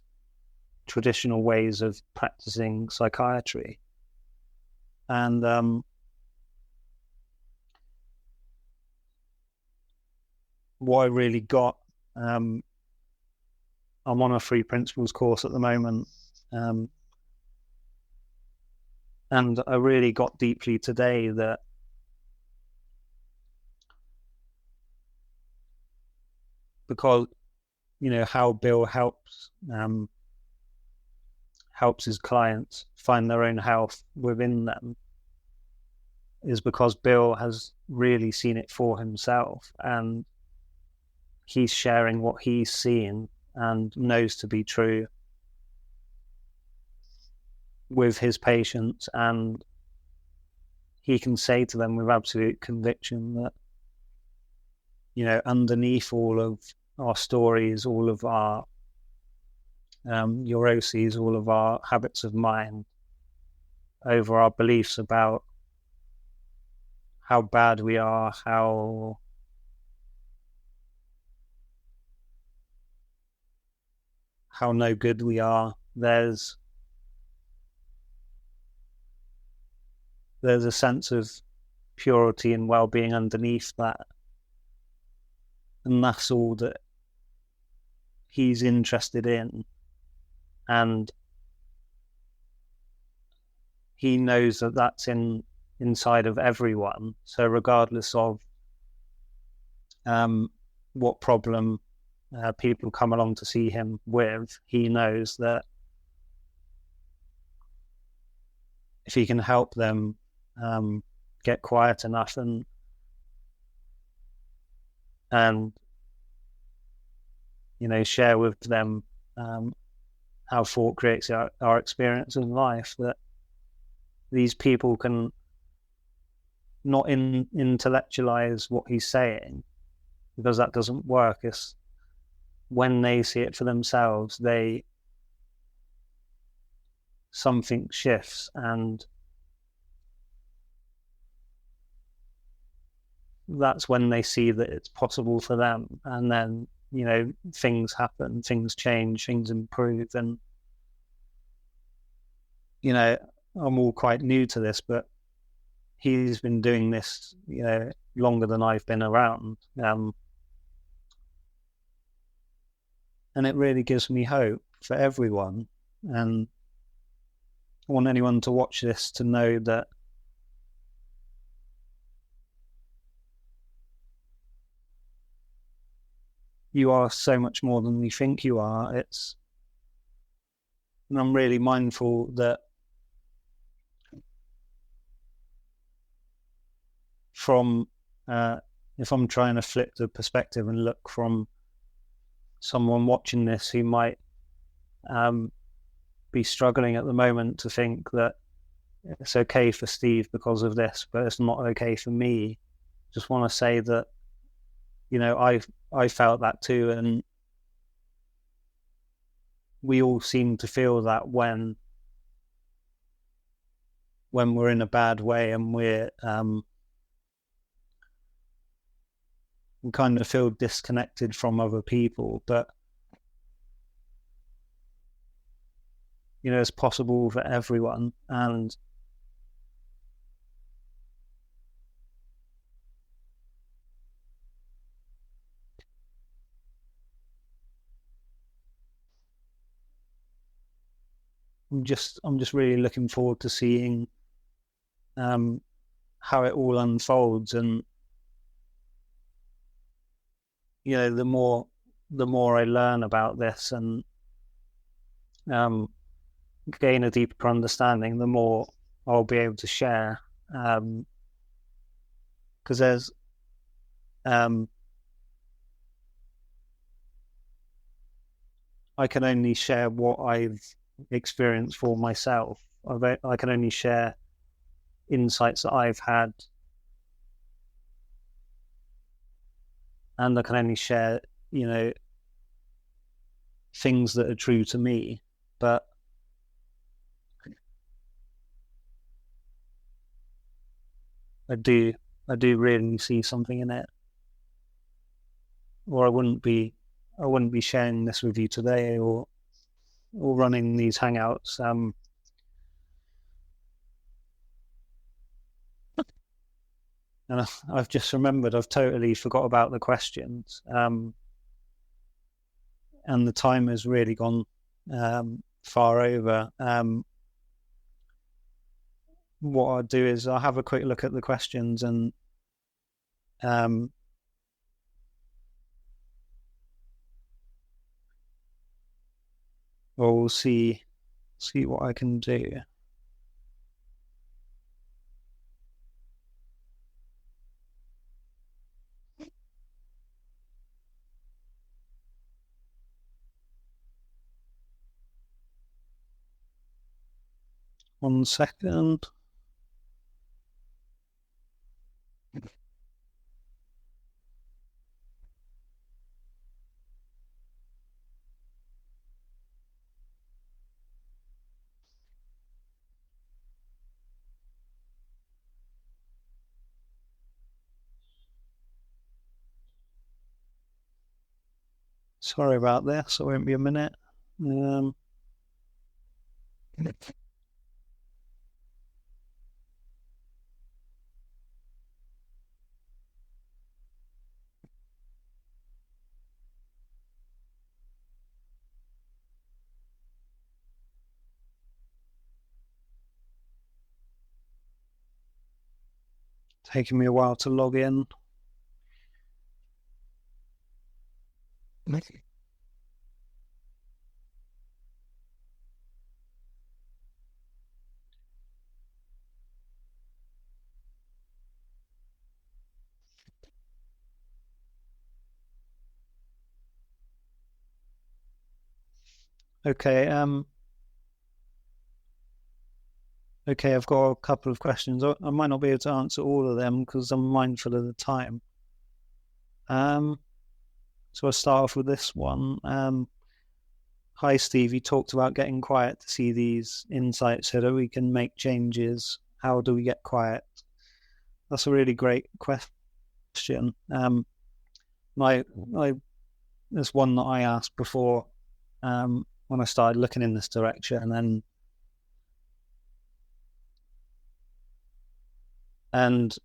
traditional ways of practicing psychiatry. And what I really got, I'm on a three principles course at the moment, and I really got deeply today that because how Bill helps his clients find their own health within them is because Bill has really seen it for himself, and he's sharing what he's seen and knows to be true with his patients, and he can say to them with absolute conviction that underneath all of our stories, all of our neuroses, all of our habits of mind, over our beliefs about how bad we are, how no good we are. There's a sense of purity and well-being underneath that, and that's all that he's interested in. And he knows that that's inside of everyone. So regardless of what problem people come along to see him with, he knows that if he can help them get quiet enough and share with them how thought creates our experience in life, that these people can not intellectualize what he's saying, because that doesn't work. It's when they see it for themselves, something shifts, and that's when they see that it's possible for them. And then things happen, things change, things improve. And I'm all quite new to this, but he's been doing this longer than I've been around, and it really gives me hope for everyone. And I want anyone to watch this to know that you are so much more than you think you are. And I'm really mindful that from if I'm trying to flip the perspective and look from someone watching this who might be struggling at the moment to think that it's okay for Steve because of this, but it's not okay for me, just want to say that I felt that too, and we all seem to feel that when we're in a bad way, and we kind of feel disconnected from other people. But it's possible for everyone, and I'm just really looking forward to seeing how it all unfolds. And the more I learn about this and gain a deeper understanding, the more I'll be able to share, because there's I can only share what I've experienced for myself. I can only share insights that I've had, and I can only share things that are true to me. But I do really see something in it, or I wouldn't be sharing this with you today, or running these hangouts. And I've just remembered I've totally forgot about the questions, and the time has really gone far over. What I'll do is I'll have a quick look at the questions, and we'll see what I can do. One second. Sorry about this. It won't be a minute. Taking me a while to log in. Okay. Okay, I've got a couple of questions. I might not be able to answer all of them because I'm mindful of the time. So I'll start off with this one. Hi, Steve. You talked about getting quiet to see these insights so that we can make changes. How do we get quiet? That's a really great question. There's one that I asked before when I started looking in this direction, and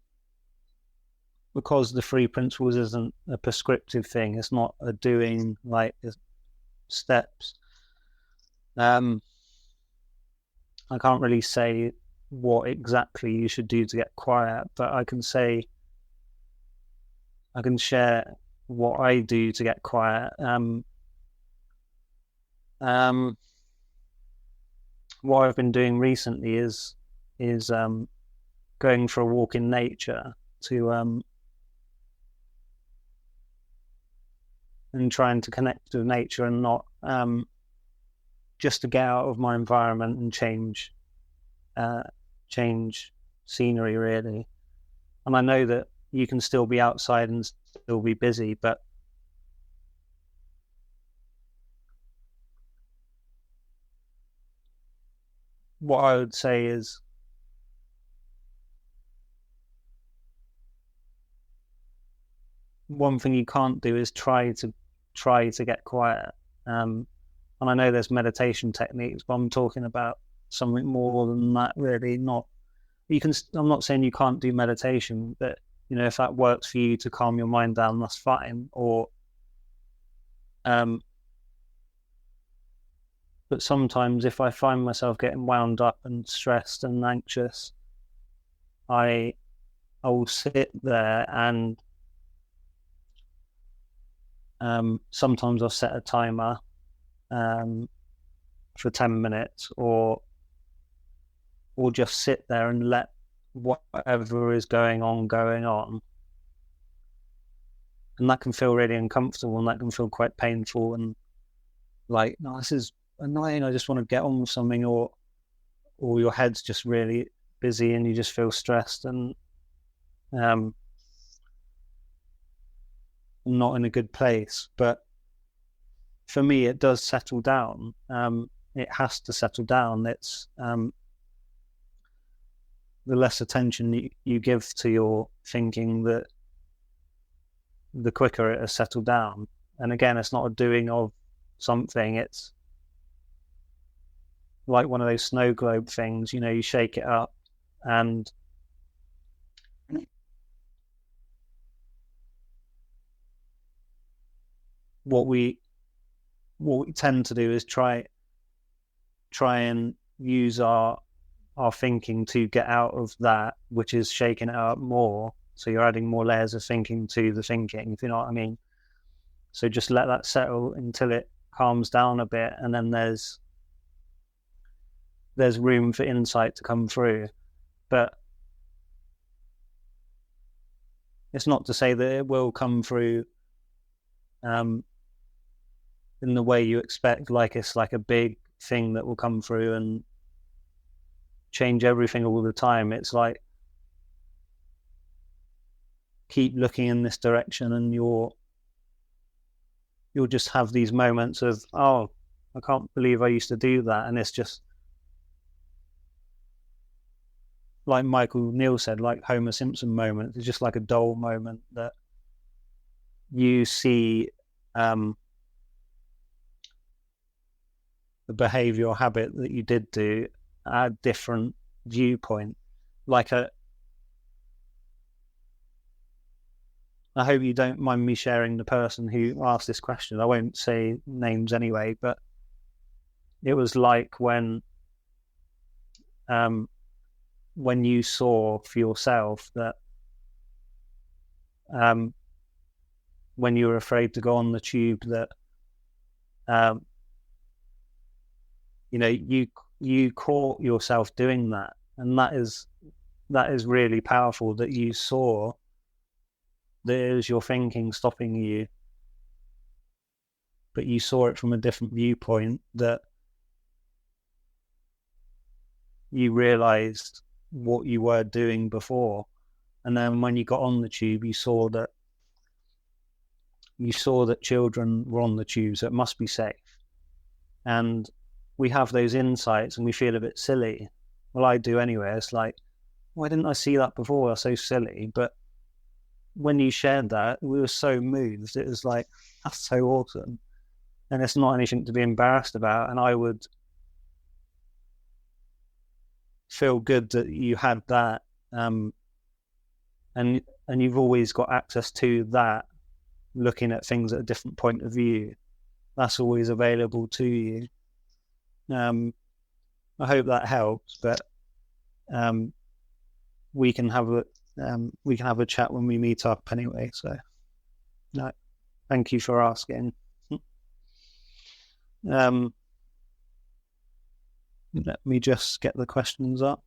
because the three principles isn't a prescriptive thing, it's not a doing like steps. I can't really say what exactly you should do to get quiet, but I can share what I do to get quiet. What I've been doing recently is going for a walk in nature to and trying to connect with nature and not just to get out of my environment and change scenery, really. And I know that you can still be outside and still be busy, but what I would say is one thing you can't do is try to get quiet. And I know there's meditation techniques, but I'm talking about something more than that, really. I'm not saying you can't do meditation, but if that works for you to calm your mind down, that's fine. But sometimes if I find myself getting wound up and stressed and anxious, I will sit there and sometimes I'll set a timer for 10 minutes or just sit there and let whatever is going on. And that can feel really uncomfortable and that can feel quite painful and like, no, this is annoying. I just want to get on with something, or your head's just really busy and you just feel stressed and not in a good place. But for me, it does settle down. It has to settle down. It's the less attention you give to your thinking, the quicker it has settled down. And again, it's not a doing of something. It's like one of those snow globe things, you shake it up and what we tend to do is try and use our thinking to get out of that, which is shaking it up more. So you're adding more layers of thinking to the thinking, if you know what I mean. So just let that settle until it calms down a bit, and then there's room for insight to come through. But it's not to say that it will come through in the way you expect, like it's like a big thing that will come through and change everything all the time. It's like keep looking in this direction and you'll just have these moments of, oh, I can't believe I used to do that. And it's just like Michael Neal said, like Homer Simpson moment. It's just like a dull moment that you see the behavioural habit that you did do at a different viewpoint. Like I hope you don't mind me sharing the person who asked this question. I won't say names anyway, but it was like when you saw for yourself that when you were afraid to go on the tube, that you caught yourself doing that, and that is really powerful. That you saw that it was your thinking stopping you, but you saw it from a different viewpoint, that you realized what you were doing before. And then when you got on the tube, you saw that children were on the tube, so it must be safe. And we have those insights and we feel a bit silly. Well, I do anyway. It's like, why didn't I see that before? That's so silly. But when you shared that, we were so moved. It was like, that's so awesome. And it's not anything to be embarrassed about. And I would feel good that you had that. And you've always got access to that, looking at things at a different point of view. That's always available to you. I hope that helps, but we can have a chat when we meet up anyway. So, no, thank you for asking. Let me just get the questions up.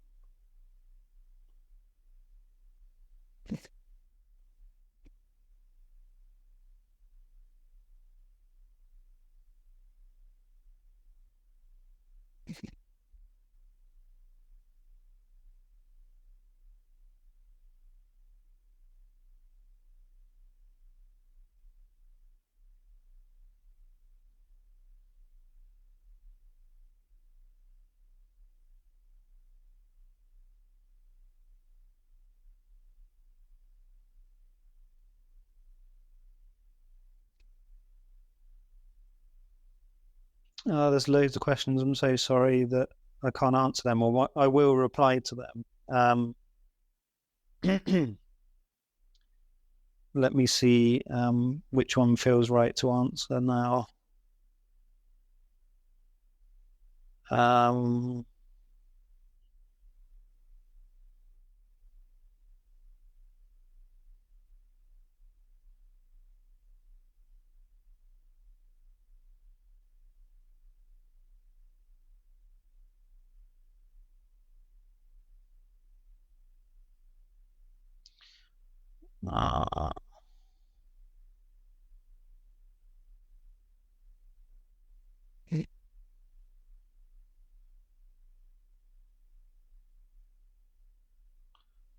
There's loads of questions. I'm so sorry that I can't answer them, or I will reply to them. Let me see which one feels right to answer now.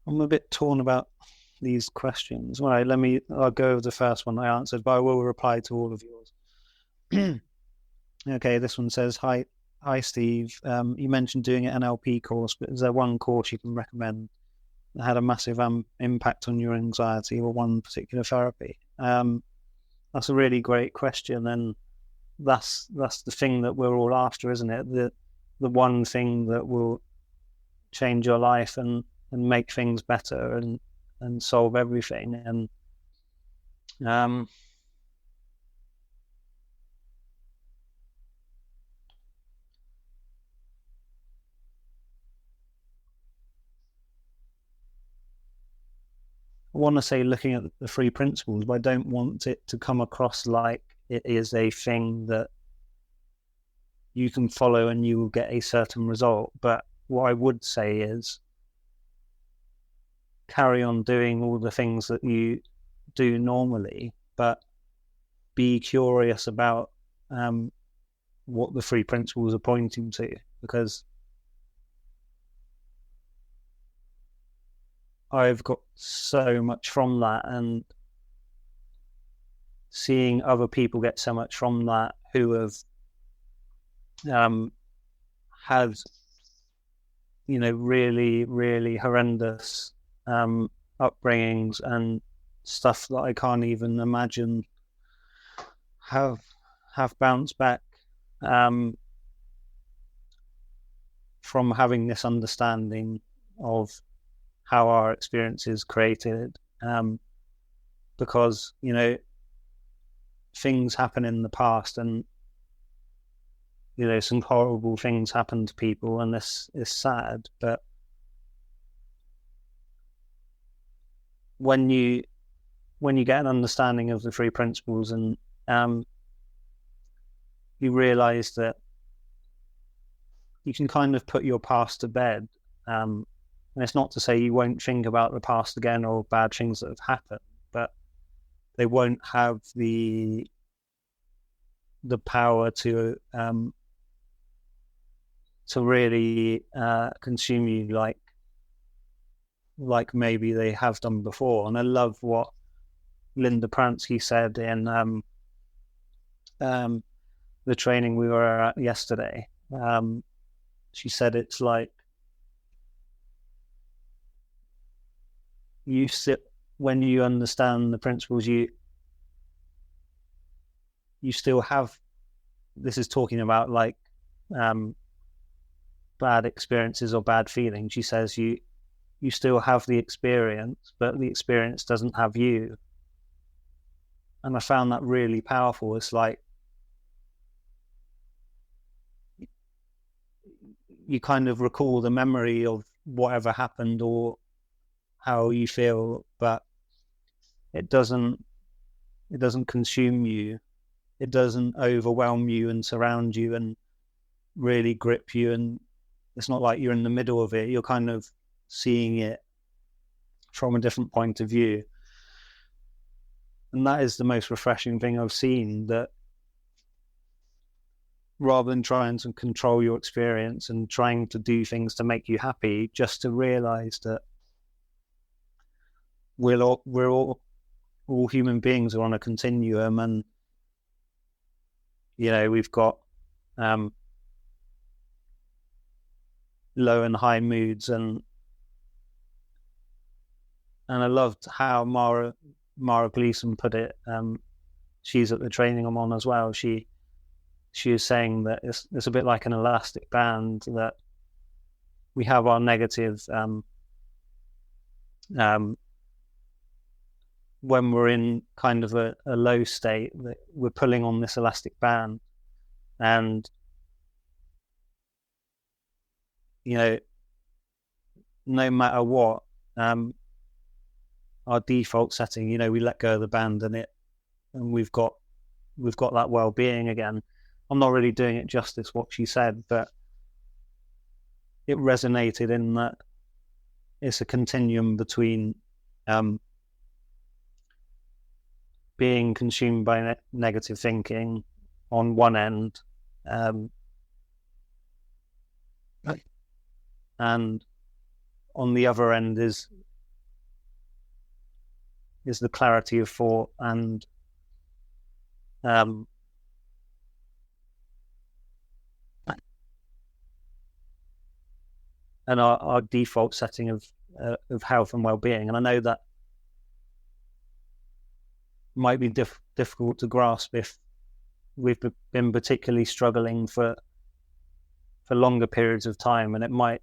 I'm a bit torn about these questions. Well, I'll go over the first one I answered, but I will reply to all of yours. Okay, this one says, hi Steve. You mentioned doing an NLP course, but is there one course you can recommend that had a massive impact on your anxiety, or one particular therapy? That's a really great question, and that's the thing that we're all after, isn't it? The one thing that will change your life and make things better and solve everything. And I want to say looking at the three principles, but I don't want it to come across like it is a thing that you can follow and you will get a certain result. But what I would say is carry on doing all the things that you do normally, but be curious about what the three principles are pointing to, because I've got so much from that, and seeing other people get so much from that who have had really, really horrendous upbringings and stuff that I can't even imagine have bounced back. from having this understanding of how our experience is created, because, you know, things happen in the past, and, you know, some horrible things happen to people, and this is sad. But when you get an understanding of the three principles, and you realize that you can kind of put your past to bed, and it's not to say you won't think about the past again or bad things that have happened, but they won't have the power to really consume you like maybe they have done before. And I love what Linda Pransky said in the training we were at yesterday. She said it's like you sit, when you understand the principles, you still have, this is talking about like bad experiences or bad feelings. She says you still have the experience, but the experience doesn't have you. And I found that really powerful. It's like you kind of recall the memory of whatever happened or how you feel, but it doesn't consume you. It doesn't overwhelm you and surround you and really grip you. And it's not like you're in the middle of it. You're kind of seeing it from a different point of view. And that is the most refreshing thing I've seen, that rather than trying to control your experience and trying to do things to make you happy, just to realize that we're all human beings are on a continuum, and, you know, we've got low and high moods, and I loved how Mara Gleason put it. She's at the training I'm on as well. She is saying that it's a bit like an elastic band, that we have our negative when we're in kind of a low state, that we're pulling on this elastic band, and, you know, no matter what, our default setting, you know, we let go of the band, and we've got that well-being again. I'm not really doing it justice what she said, but it resonated in that it's a continuum between being consumed by negative thinking on one end, and on the other end is the clarity of thought, and our default setting of health and well-being. And I know that might be difficult to grasp if we've been particularly struggling for longer periods of time, and it might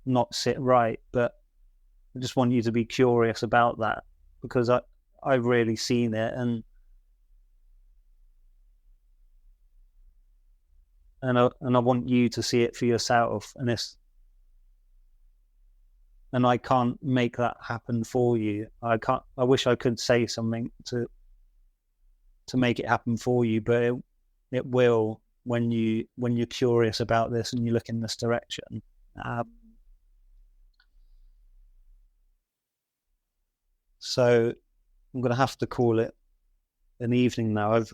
not sit right. But I just want you to be curious about that, because I've really seen it, and I want you to see it for yourself. And I can't make that happen for you. I wish I could say something to make it happen for you, but it will when you're curious about this and you look in this direction. So I'm going to have to call it an evening now. I've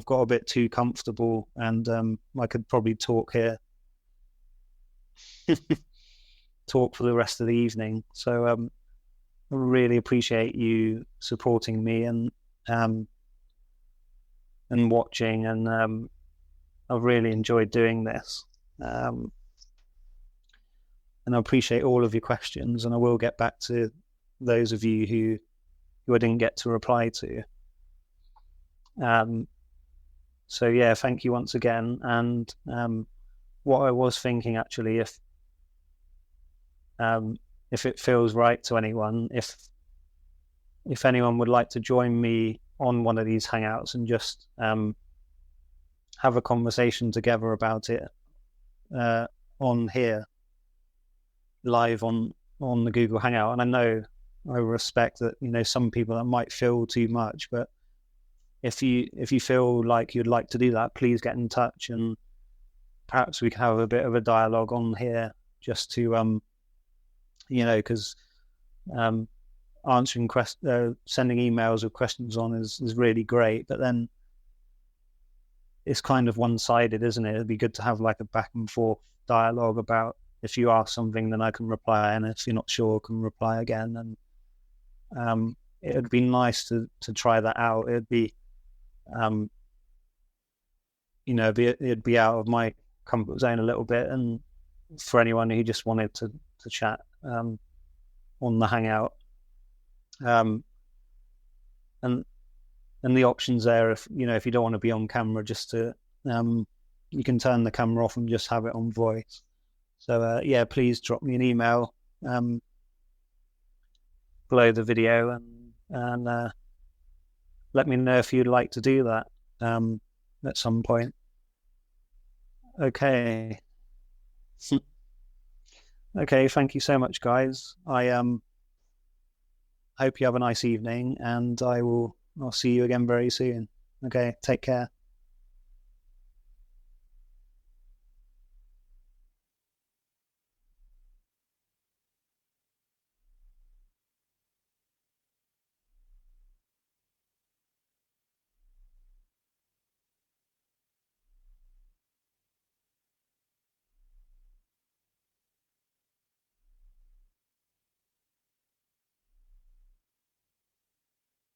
got a bit too comfortable, and I could probably talk here. Talk for the rest of the evening. So I really appreciate you supporting me and watching, and I've really enjoyed doing this, and I appreciate all of your questions, and I will get back to those of you who I didn't get to reply to. So yeah, thank you once again, and what I was thinking actually, if it feels right to anyone, if anyone would like to join me on one of these hangouts and just have a conversation together about it on here, live on the Google Hangout. And I respect that, you know, some people that might feel too much, but if you feel like you'd like to do that, please get in touch, and perhaps we can have a bit of a dialogue on here, just to you know, because answering sending emails with questions on is really great, but then it's kind of one-sided, isn't it? It'd be good to have like a back and forth dialogue about, if you ask something, then I can reply, and if you're not sure, can reply again. And it'd be nice to try that out. It'd be you know, it'd be out of my comfort zone a little bit, and for anyone who just wanted to chat on the Hangout, and the options there, if you know, if you don't want to be on camera, just to you can turn the camera off and just have it on voice. So yeah, please drop me an email below the video, and let me know if you'd like to do that at some point. Okay. Okay, thank you so much, guys. I hope you have a nice evening, and I'll see you again very soon. Okay, take care.